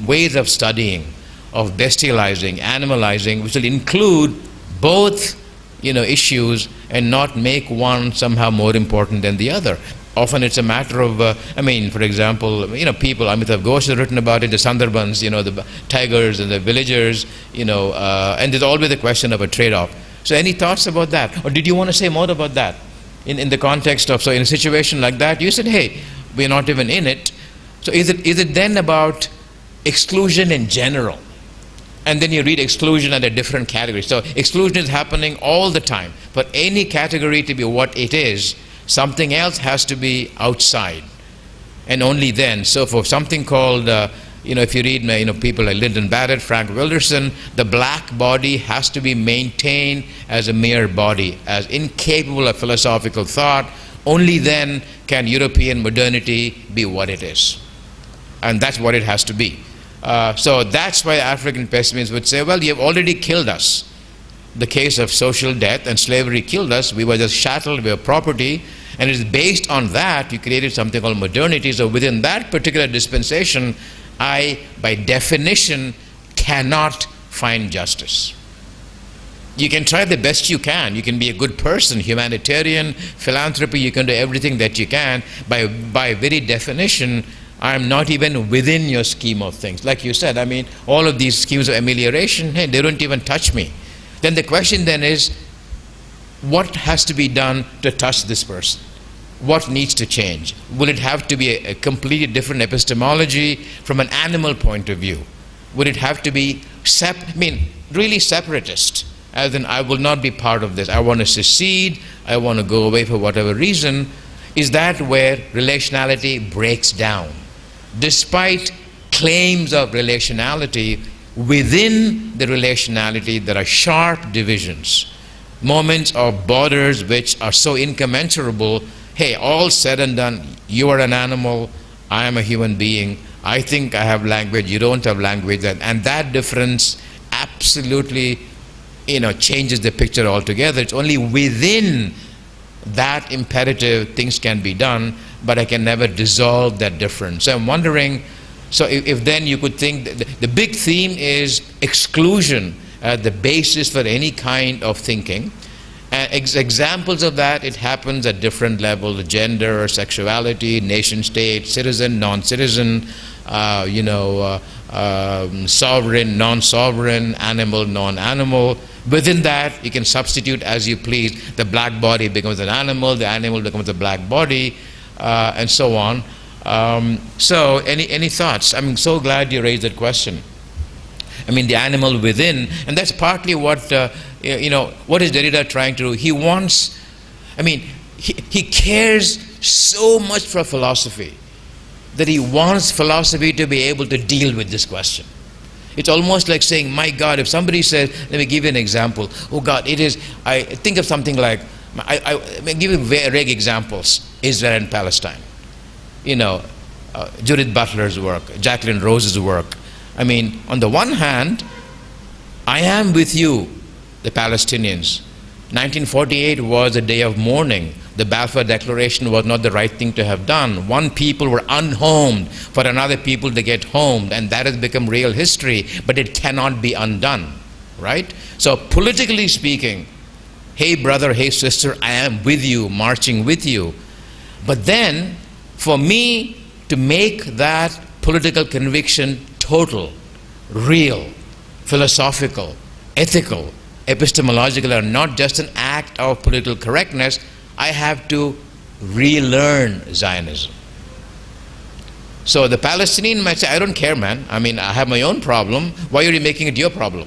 ways of studying, of bestializing, animalizing, which will include both, issues, and not make one somehow more important than the other? Often it's a matter of, for example, people, Amitav Ghosh has written about it, the Sundarbans, the tigers and the villagers, and there's always a question of a trade-off. So any thoughts about that? Or did you want to say more about that? In the context of, so in a situation like that, you said, hey, we're not even in it. So is it then about exclusion in general? And then you read exclusion at a different category. So exclusion is happening all the time. For any category to be what it is, something else has to be outside, and only then. So for something called, if you read, people like Lyndon Barrett, Frank Wilderson, the black body has to be maintained as a mere body, as incapable of philosophical thought. Only then can European modernity be what it is. And that's what it has to be. So that's why African pessimists would say, well, you have already killed us. The case of social death and slavery killed us. We were just chattel, we were property, and it is based on that you created something called modernity. So within that particular dispensation, I, by definition, cannot find justice. You can try the best you can. You can be a good person, humanitarian, philanthropy, you can do everything that you can. By very definition, I am not even within your scheme of things. Like you said, I mean, all of these schemes of amelioration, hey, they don't even touch me. Then the question then is, what has to be done to touch this person? What needs to change? Will it have to be a completely different epistemology from an animal point of view? Would it have to be really separatist, as in I will not be part of this, I want to secede, I want to go away for whatever reason? Is that where relationality breaks down? Despite claims of relationality, within the relationality there are sharp divisions, moments of borders which are so incommensurable. Hey, all said and done, you are an animal, I am a human being, I think I have language, you don't have language, and that difference absolutely, changes the picture altogether. It's only within that imperative things can be done, but I can never dissolve that difference. So I'm wondering, so if then you could think the big theme is exclusion at the basis for any kind of thinking. Examples of that, it happens at different levels: gender, sexuality, nation state, citizen, non-citizen, sovereign, non-sovereign, animal, non-animal. Within that, you can substitute as you please. The black body becomes an animal, the animal becomes a black body, and so on. So any thoughts? I'm so glad you raised that question. I mean, the animal within, and that's partly what, what is Derrida trying to do? He wants, he cares so much for philosophy that he wants philosophy to be able to deal with this question. It's almost like saying, my God, if somebody says, let me give you an example. Oh God, I think of something like, I give you vague examples, Israel and Palestine. Judith Butler's work, Jacqueline Rose's work. On the one hand, I am with you, the Palestinians. 1948 was a day of mourning. The Balfour Declaration was not the right thing to have done. One people were unhomed for another people to get homed, and that has become real history, but it cannot be undone, right? So politically speaking, hey brother, hey sister, I am with you, marching with you. But then, for me to make that political conviction total, real, philosophical, ethical, epistemological, are not just an act of political correctness, I have to relearn Zionism. So the Palestinian might say, I don't care, man. I have my own problem. Why are you making it your problem?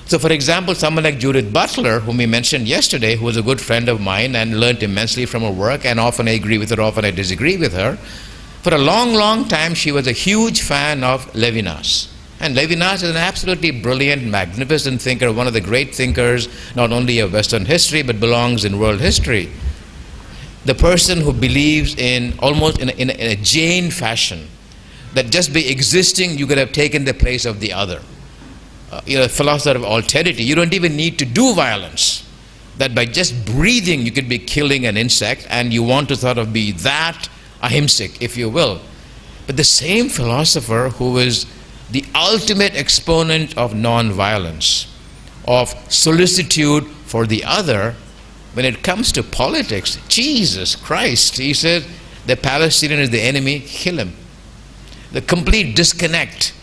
So for example, someone like Judith Butler, whom we mentioned yesterday, who was a good friend of mine and learned immensely from her work, and often I agree with her, often I disagree with her. For a long, long time, she was a huge fan of Levinas. And Levinas is an absolutely brilliant, magnificent thinker, one of the great thinkers, not only of Western history, but belongs in world history. The person who believes in almost in a Jain fashion, that just by existing, you could have taken the place of the other. A philosopher of alterity. You don't even need to do violence. That by just breathing, you could be killing an insect, and you want to sort of be that ahimsic, if you will. But the same philosopher who is the ultimate exponent of non-violence, of solicitude for the other, when it comes to politics, Jesus Christ, he said, the Palestinian is the enemy, kill him. The complete disconnect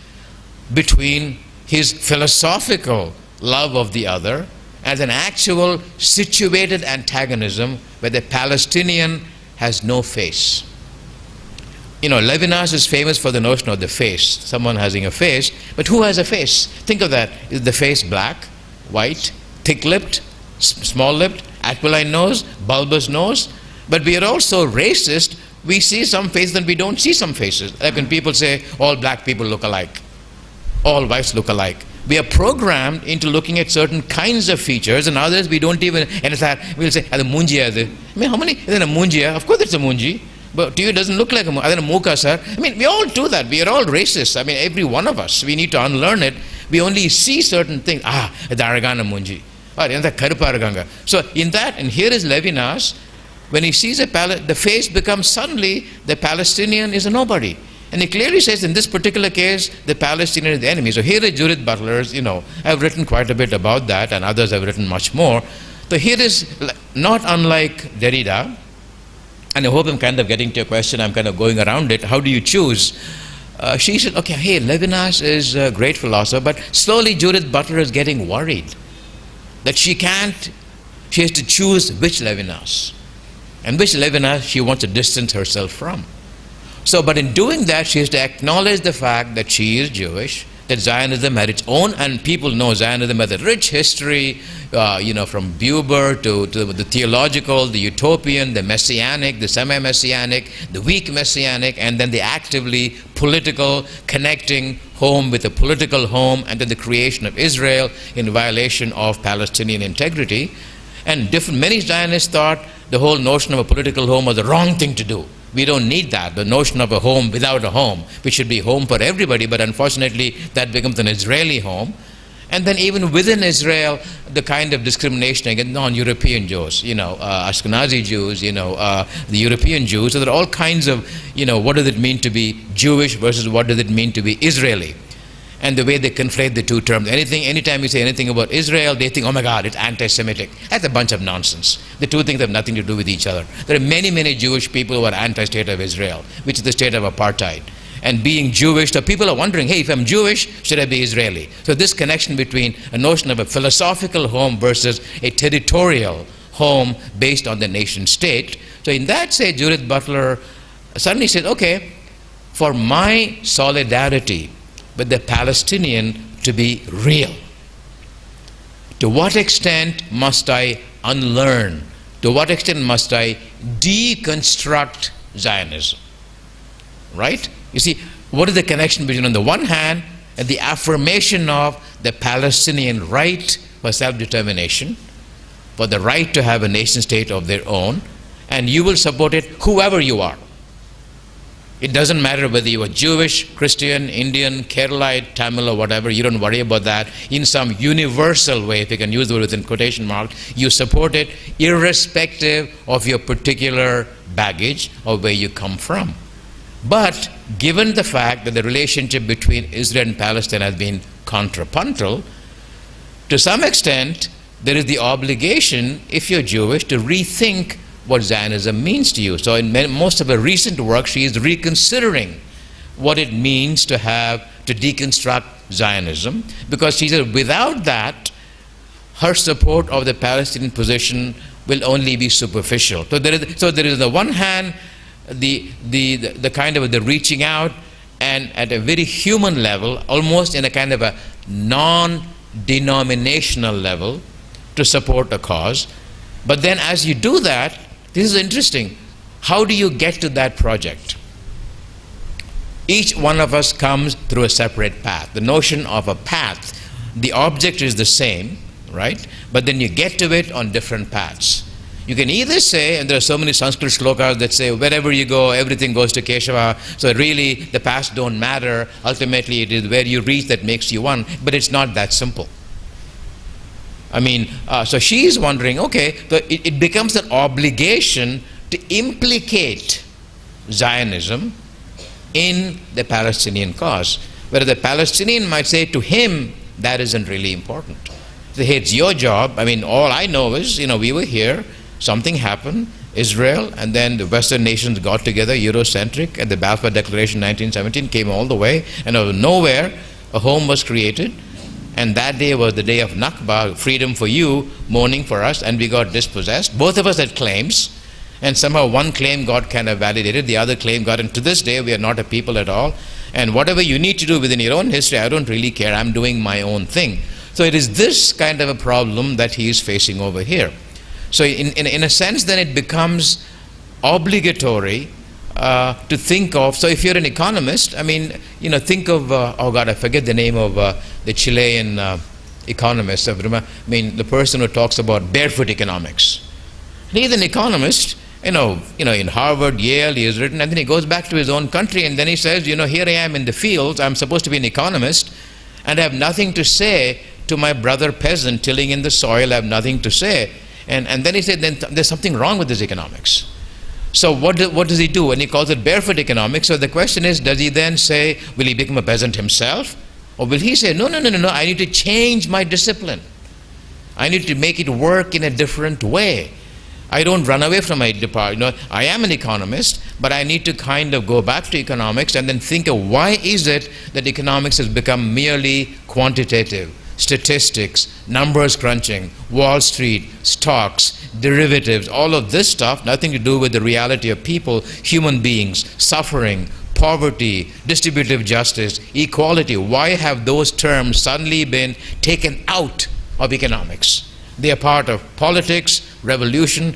between his philosophical love of the other as an actual situated antagonism where the Palestinian has no face. Levinas is famous for the notion of the face, someone having a face, but who has a face? Think of that. Is the face black, white, thick-lipped, small-lipped, aquiline nose, bulbous nose? But we are also racist. We see some faces and we don't see some faces. Like when people say, all black people look alike, all whites look alike. We are programmed into looking at certain kinds of features, and others we don't even, and it's that, we'll say, munji how many, is it a munji? Of course it's a munji. But to you it doesn't look like a muka, sir. We all do that. We are all racist. Every one of us. We need to unlearn it. We only see certain things. Daragana munji. So in that, and here is Levinas, when he sees the face becomes suddenly, the Palestinian is a nobody. And he clearly says in this particular case, the Palestinian is the enemy. So here is Judith Butler's, I've written quite a bit about that, and others have written much more. So here is, not unlike Derrida, and I hope I'm kind of getting to your question, I'm kind of going around it. How do you choose? She said, okay, hey, Levinas is a great philosopher, but slowly Judith Butler is getting worried that she has to choose which Levinas, and which Levinas she wants to distance herself from. So, but in doing that, she has to acknowledge the fact that she is Jewish, that Zionism had its own, and people know Zionism has a rich history, from Buber to the theological, the utopian, the messianic, the semi-messianic, the weak messianic, and then the actively political, connecting home with a political home, and then the creation of Israel in violation of Palestinian integrity. And many Zionists thought the whole notion of a political home was the wrong thing to do. We don't need that. The notion of a home without a home, which should be home for everybody, but unfortunately that becomes an Israeli home. And then even within Israel, the kind of discrimination against non-European Jews, Ashkenazi Jews, the European Jews. So there are all kinds of, what does it mean to be Jewish versus what does it mean to be Israeli? And the way they conflate the two terms. Anytime you say anything about Israel, they think, oh my God, it's anti-Semitic. That's a bunch of nonsense. The two things have nothing to do with each other. There are many, many Jewish people who are anti-state of Israel, which is the state of apartheid. And being Jewish, so people are wondering, hey, if I'm Jewish, should I be Israeli? So this connection between a notion of a philosophical home versus a territorial home based on the nation state. So in that sense, Judith Butler suddenly said, okay, for my solidarity with the Palestinian to be real, to what extent must I unlearn? To what extent must I deconstruct Zionism? Right? You see, what is the connection between, on the one hand, the affirmation of the Palestinian right for self-determination, for the right to have a nation state of their own, and you will support it whoever you are. It doesn't matter whether you are Jewish, Christian, Indian, Keralite, Tamil, or whatever. You don't worry about that. In some universal way, if you can use the word within quotation marks, you support it irrespective of your particular baggage or where you come from. But given the fact that the relationship between Israel and Palestine has been contrapuntal, to some extent, there is the obligation, if you're Jewish, to rethink what Zionism means to you. So in most of her recent work, she is reconsidering what it means to deconstruct Zionism, because she said without that, her support of the Palestinian position will only be superficial. So there is on the one hand the kind of the reaching out, and at a very human level, almost in a kind of a non-denominational level, to support a cause. But then as you do that, this is interesting. How do you get to that project? Each one of us comes through a separate path. The notion of a path, the object is the same, right? But then you get to it on different paths. You can either say, and there are so many Sanskrit shlokas that say, wherever you go, everything goes to Keshava, so really the paths don't matter. Ultimately, it is where you reach that makes you one, but it's not that simple. I mean, so she is wondering, okay, so it becomes an obligation to implicate Zionism in the Palestinian cause. Whereas the Palestinian might say to him, that isn't really important. So, hey, it's your job. I mean, all I know is, we were here, something happened, Israel, and then the Western nations got together, Eurocentric, and the Balfour Declaration 1917 came all the way, and out of nowhere, a home was created. And that day was the day of Nakba, freedom for you, mourning for us, and we got dispossessed. Both of us had claims, and somehow one claim got kind of validated, the other claim got, and to this day we are not a people at all. And whatever you need to do within your own history, I don't really care, I'm doing my own thing. So it is this kind of a problem that he is facing over here. So in a sense, then it becomes obligatory to think of, so if you're an economist, I mean, think of, oh God, I forget the name of the Chilean economist, I mean, the person who talks about barefoot economics. He's an economist, in Harvard, Yale, he has written, and then he goes back to his own country, and then he says, here I am in the fields, I'm supposed to be an economist, and I have nothing to say to my brother peasant tilling in the soil, I have nothing to say. And then he said, then there's something wrong with this economics. So what does he do? And he calls it barefoot economics. So the question is, does he then say, will he become a peasant himself? Or will he say, no, I need to change my discipline. I need to make it work in a different way. I don't run away from my department. I am an economist, but I need to kind of go back to economics and then think of why is it that economics has become merely quantitative, statistics, numbers crunching, Wall Street, stocks, derivatives, all of this stuff, nothing to do with the reality of people, human beings, suffering, poverty, distributive justice, equality. Why have those terms suddenly been taken out of economics? They are part of politics, revolution.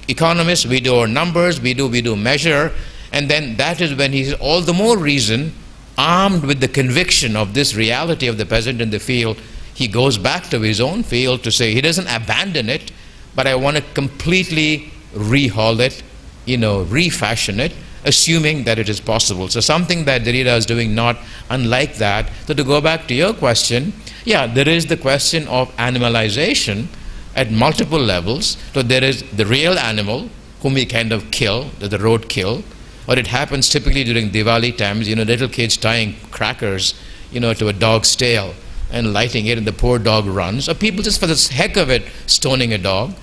Economists, we do our numbers, we do measure, and then that is when he's all the more reason, armed with the conviction of this reality of the peasant in the field, he goes back to his own field to say he doesn't abandon it, but I want to completely rehaul it, refashion it, assuming that it is possible. So something that Derrida is doing not unlike that. So to go back to your question, yeah, there is the question of animalization at multiple levels. So there is the real animal whom we kind of kill, the road kill, or it happens typically during Diwali times, little kids tying crackers, to a dog's tail and lighting it, and the poor dog runs. Or people just for the heck of it stoning a dog.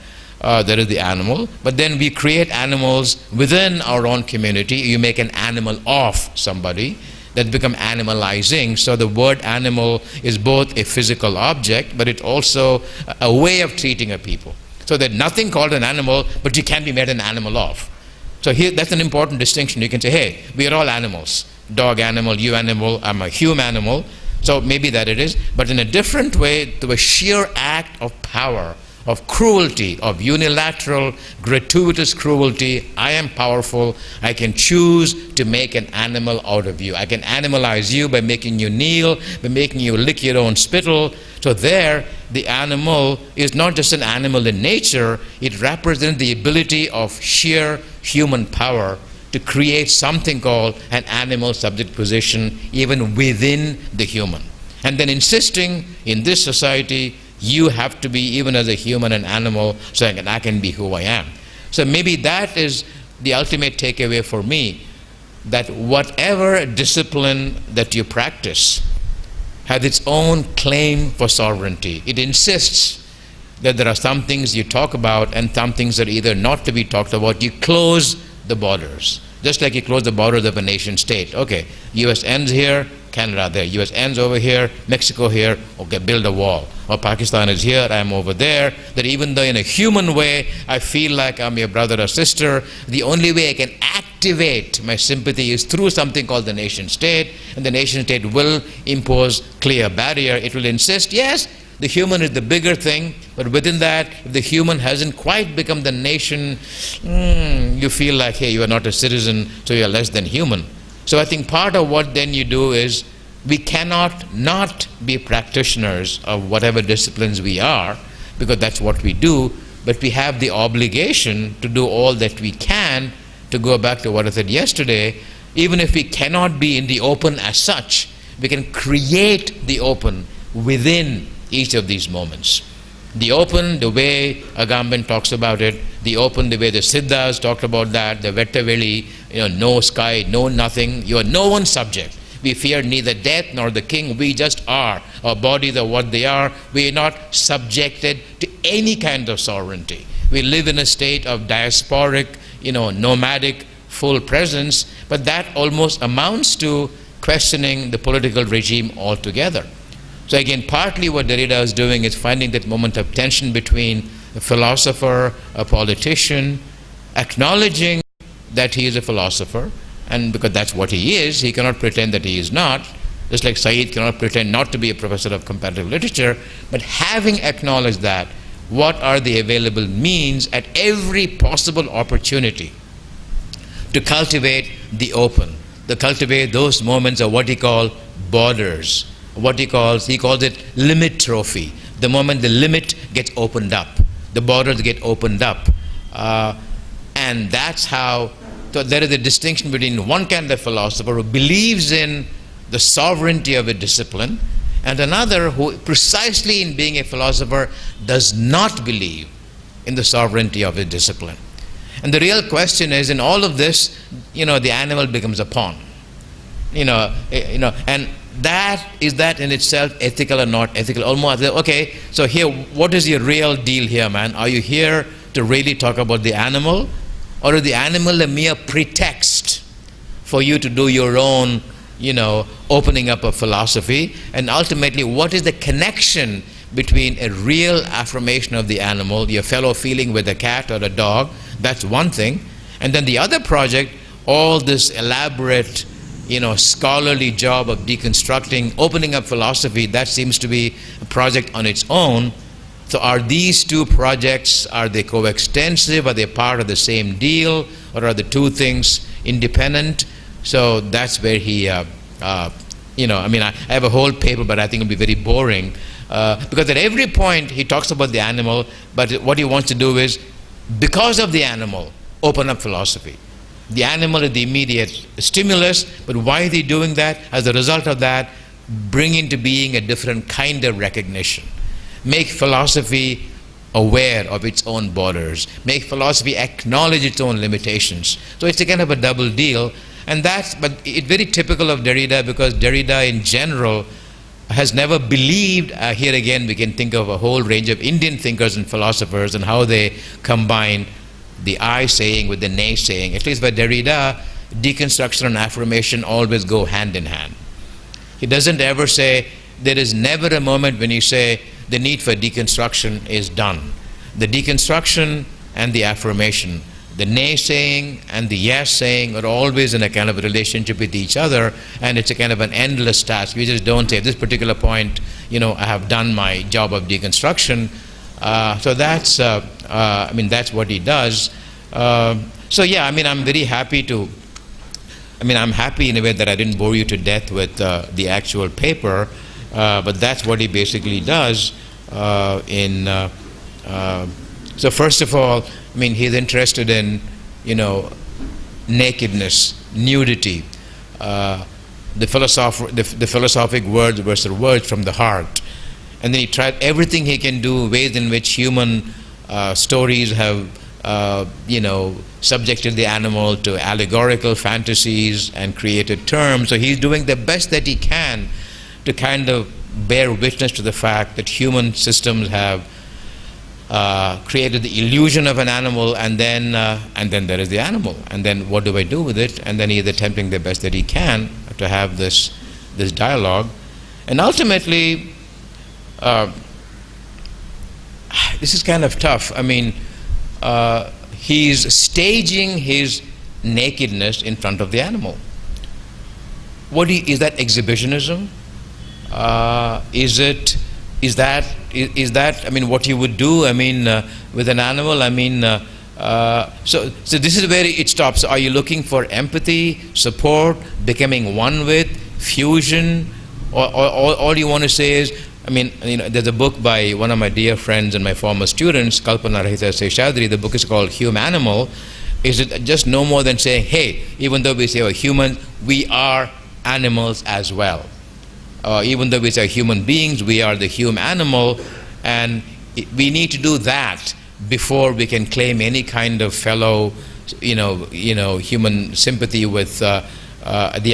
There is the animal. But then we create animals within our own community. You make an animal of somebody that become animalizing. So the word animal is both a physical object, but it's also a way of treating a people. So there's nothing called an animal, but you can be made an animal of. So here, that's an important distinction. You can say, hey, we are all animals. Dog animal, you animal, I'm a human animal. So maybe that it is, but in a different way, to a sheer act of power, of cruelty, of unilateral, gratuitous cruelty. I am powerful. I can choose to make an animal out of you. I can animalize you by making you kneel, by making you lick your own spittle. So there, the animal is not just an animal in nature, it represents the ability of sheer human power to create something called an animal subject position even within the human. And then insisting in this society, you have to be, even as a human and animal, so I can be who I am. So maybe that is the ultimate takeaway for me, that whatever discipline that you practice has its own claim for sovereignty. It insists that there are some things you talk about and some things that are either not to be talked about. You close the borders, just like you close the borders of a nation state. Okay, US ends here, Canada there, US ends over here, Mexico here, okay, build a wall. Or Pakistan is here, I'm over there. That even though in a human way I feel like I'm your brother or sister, the only way I can activate my sympathy is through something called the nation state, and the nation state will impose clear barrier. It will insist, yes, the human is the bigger thing, but within that, if the human hasn't quite become the nation, you feel like, hey, you are not a citizen, so you are less than human. So I think part of what then you do is, we cannot not be practitioners of whatever disciplines we are, because that's what we do, but we have the obligation to do all that we can, to go back to what I said yesterday. Even if we cannot be in the open as such, we can create the open within each of these moments. The open, the way Agamben talks about it, the open, the way the Siddhas talked about that, the Vettaveli, no sky, no nothing, you are no one's subject. We fear neither death nor the king, we just are. Our bodies are what they are. We are not subjected to any kind of sovereignty. We live in a state of diasporic, nomadic, full presence, but that almost amounts to questioning the political regime altogether. So again, partly what Derrida is doing is finding that moment of tension between a philosopher, a politician, acknowledging that he is a philosopher, and because that's what he is, he cannot pretend that he is not, just like Said cannot pretend not to be a professor of comparative literature, but having acknowledged that, what are the available means at every possible opportunity to cultivate the open, to cultivate those moments of what he calls borders, what he calls it limit trophy, the moment the limit gets opened up, the borders get opened up, and that's how. So there is a distinction between one kind of philosopher who believes in the sovereignty of a discipline, and another who, precisely in being a philosopher, does not believe in the sovereignty of a discipline. And the real question is, in all of this, the animal becomes a pawn. And is that in itself ethical or not ethical? Almost, okay, so here, what is your real deal here, man? Are you here to really talk about the animal? Or is the animal a mere pretext for you to do your own, opening up of philosophy? And ultimately, what is the connection between a real affirmation of the animal, your fellow feeling with a cat or a dog? That's one thing. And then the other project, all this elaborate, scholarly job of deconstructing, opening up philosophy, that seems to be a project on its own. So are these two projects, are they coextensive? Are they part of the same deal? Or are the two things independent? So that's where he, I have a whole paper, but I think it'll be very boring. Because at every point he talks about the animal, but what he wants to do is, because of the animal, open up philosophy. The animal is the immediate stimulus, but why is he doing that? As a result of that, bring into being a different kind of recognition. Make philosophy aware of its own borders. Make philosophy acknowledge its own limitations. So it's a kind of a double deal. But it's very typical of Derrida, because Derrida in general has never believed, here again we can think of a whole range of Indian thinkers and philosophers and how they combine the I saying with the nay saying. At least by Derrida, deconstruction and affirmation always go hand in hand. He doesn't ever say, there is never a moment when you say the need for deconstruction is done. The deconstruction and the affirmation, the nay saying and the yes saying, are always in a kind of a relationship with each other, and it's a kind of an endless task. We just don't say, at this particular point, I have done my job of deconstruction. So that's, that's what he does. So yeah, I'm very happy to, I'm happy in a way that I didn't bore you to death with the actual paper, but that's what he basically does. So first of all, he's interested in, nakedness, nudity, the philosophic words versus words from the heart. And then he tried everything he can do, ways in which human stories have, subjected the animal to allegorical fantasies and created terms. So he's doing the best that he can to kind of bear witness to the fact that human systems have created the illusion of an animal, and then there is the animal, and then what do I do with it? And then he's attempting the best that he can to have this dialogue. And ultimately, this is kind of tough. He's staging his nakedness in front of the animal. Is that exhibitionism? Is that what you would do with an animal? So this is where it stops. Are you looking for empathy, support, becoming one with, fusion, or all you want to say is, there's a book by one of my dear friends and my former students, Kalpana Rahita Seshadri. The book is called Humanimal. Is it just no more than saying, hey, even though we say we're human, we are animals as well. Even though we say human beings, we are the animal, and we need to do that before we can claim any kind of fellow, human sympathy with the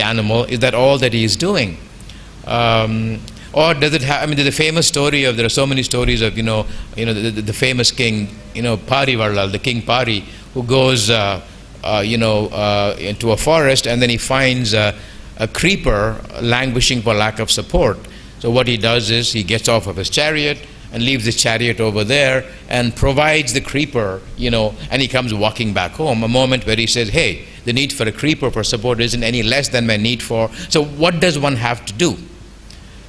animal. Is that all that he is doing? Or does it have? There's a famous story of. There are so many stories of the famous king, Parivarlal, the king Pari, who goes into a forest, and then he finds a creeper languishing for lack of support. So what he does is he gets off of his chariot and leaves his chariot over there and provides the creeper, and he comes walking back home. A moment where he says, hey, the need for a creeper for support isn't any less than my need for. So what does one have to do?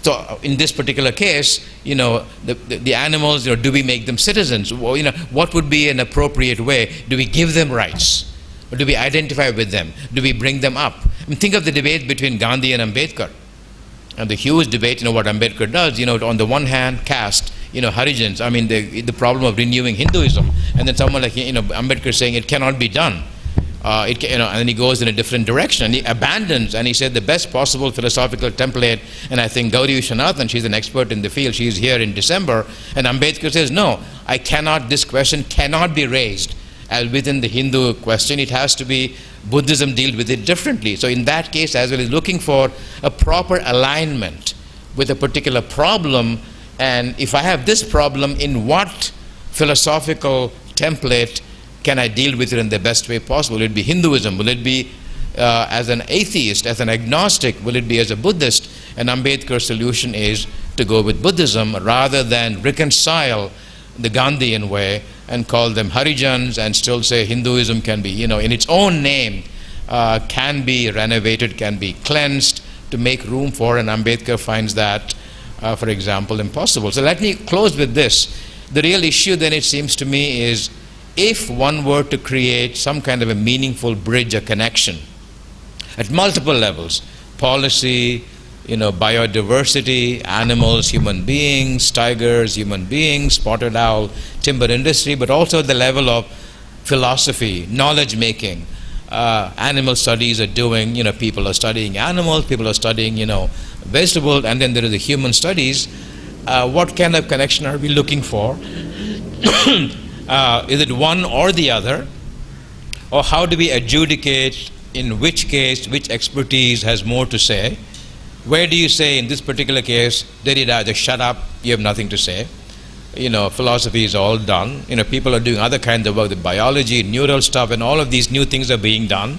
So in this particular case, the animals, do we make them citizens? What would be an appropriate way? Do we give them rights? Or do we identify with them? Do we bring them up? Think of the debate between Gandhi and Ambedkar. And the huge debate, what Ambedkar does, on the one hand, caste, Harijans, the problem of renewing Hinduism. And then someone like, Ambedkar saying it cannot be done. And then he goes in a different direction, and he abandons, and he said the best possible philosophical template, and I think Gauri Viswanathan, she's an expert in the field, she's here in December, and Ambedkar says, no, this question cannot be raised as within the Hindu question. It has to be, Buddhism deals with it differently. So in that case, as well as looking for a proper alignment with a particular problem, and if I have this problem, in what philosophical template can I deal with it in the best way possible? Will it be Hinduism? Will it be as an atheist, as an agnostic? Will it be as a Buddhist? And Ambedkar's solution is to go with Buddhism rather than reconcile the Gandhian way and call them Harijans and still say Hinduism can be, in its own name, can be renovated, can be cleansed to make room for, and Ambedkar finds that, for example, impossible. So let me close with this. The real issue then, it seems to me, is if one were to create some kind of a meaningful bridge, a connection at multiple levels, policy, biodiversity, animals, human beings, tigers, human beings, spotted owl, timber industry, but also at the level of philosophy, knowledge making. Animal studies are doing, people are studying animals, people are studying, vegetables, and then there is the human studies. What kind of connection are we looking for? Is it one or the other? Or how do we adjudicate in which case, which expertise has more to say? Where do you say in this particular case, Derrida, just shut up, you have nothing to say? Philosophy is all done. People are doing other kinds of work, the biology, neural stuff, and all of these new things are being done.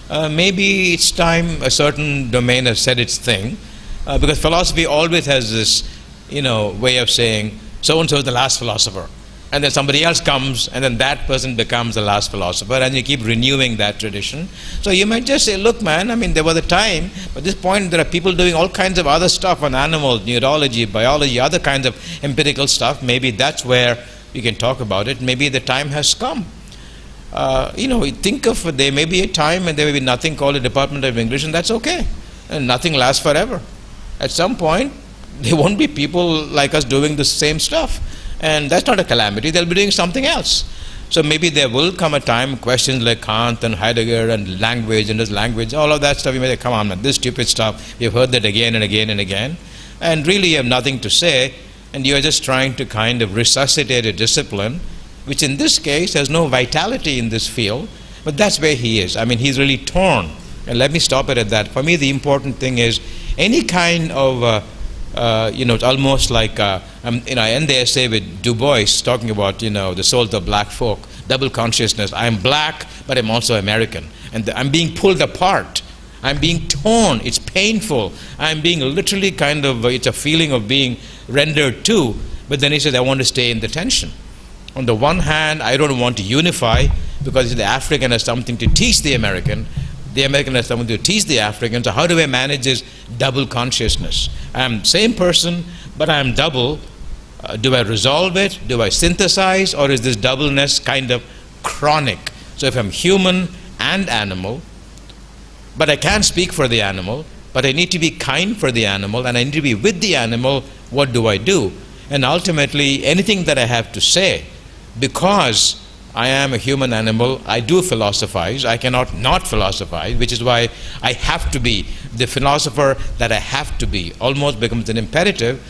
Maybe it's time a certain domain has said its thing, because philosophy always has this, way of saying, so-and-so is the last philosopher. And then somebody else comes, and then that person becomes the last philosopher, and you keep renewing that tradition. So you might just say, look, man, there was a time, but at this point there are people doing all kinds of other stuff on animals, neurology, biology, other kinds of empirical stuff. Maybe that's where you can talk about it. Maybe the time has come. Think of, there may be a time and there may be nothing called a Department of English, and that's okay. And nothing lasts forever. At some point, there won't be people like us doing the same stuff. And that's not a calamity. They'll be doing something else. So maybe there will come a time, questions like Kant and Heidegger and language and this language, all of that stuff, you may say, come on, man, this stupid stuff, we've heard that again and again and again. And really you have nothing to say, and you're just trying to kind of resuscitate a discipline, which in this case has no vitality in this field, but that's where he is. He's really torn. And let me stop it at that. For me, the important thing is any kind of it's almost like, I end the essay with Du Bois talking about, the souls of black folk, double consciousness. I'm black, but I'm also American. And I'm being pulled apart. I'm being torn. It's painful. I'm being literally it's a feeling of being rendered to. But then he says, I want to stay in the tension. On the one hand, I don't want to unify because the African has something to teach the American. The American has something to teach the African. So how do I manage this double consciousness? I'm same person, but I'm double. Do I resolve it? Do I synthesize? Or is this doubleness kind of chronic? So if I'm human and animal, but I can't speak for the animal, but I need to be kind for the animal, and I need to be with the animal, what do I do? And ultimately, anything that I have to say, because I am a human animal, I do philosophize. I cannot not philosophize, which is why I have to be the philosopher that I have to be. Almost becomes an imperative.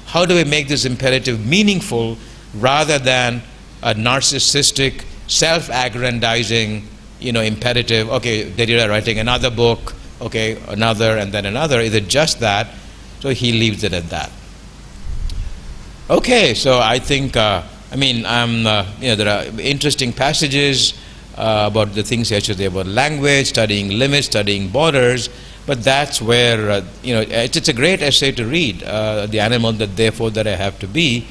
How do I make this imperative meaningful rather than a narcissistic, self-aggrandizing, imperative? Okay, Derrida writing another book, okay, another, and then another. Is it just that? So he leaves it at that. Okay, so I think there are interesting passages about the things actually about language, studying limits, studying borders, but that's where, it's a great essay to read, The Animal That Therefore That I Have to Be,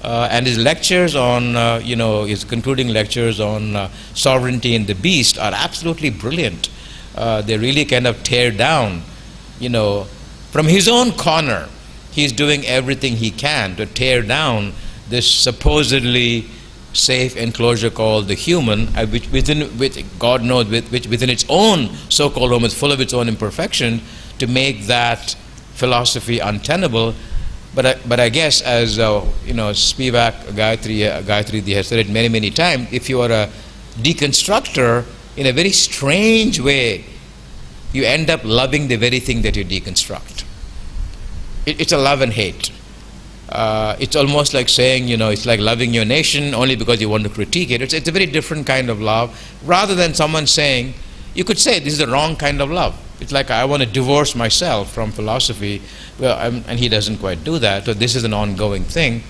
and his lectures on, his concluding lectures on sovereignty and the beast are absolutely brilliant. They really kind of tear down, from his own corner, he's doing everything he can to tear down this supposedly safe enclosure called the human, which God knows, which within its own so-called home is full of its own imperfection, to make that philosophy untenable. But I guess, as Spivak Gayatri has said it many, many times, if you are a deconstructor, in a very strange way, you end up loving the very thing that you deconstruct. It's a love and hate. It's almost like saying, it's like loving your nation only because you want to critique it. It's a very different kind of love, rather than someone saying, you could say this is the wrong kind of love. It's like I want to divorce myself from philosophy, and he doesn't quite do that. So this is an ongoing thing.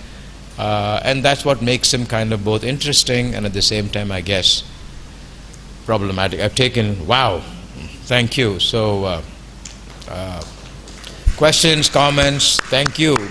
And that's what makes him kind of both interesting and at the same time, I guess, problematic. I've taken, wow, thank you. So, questions, comments, thank you.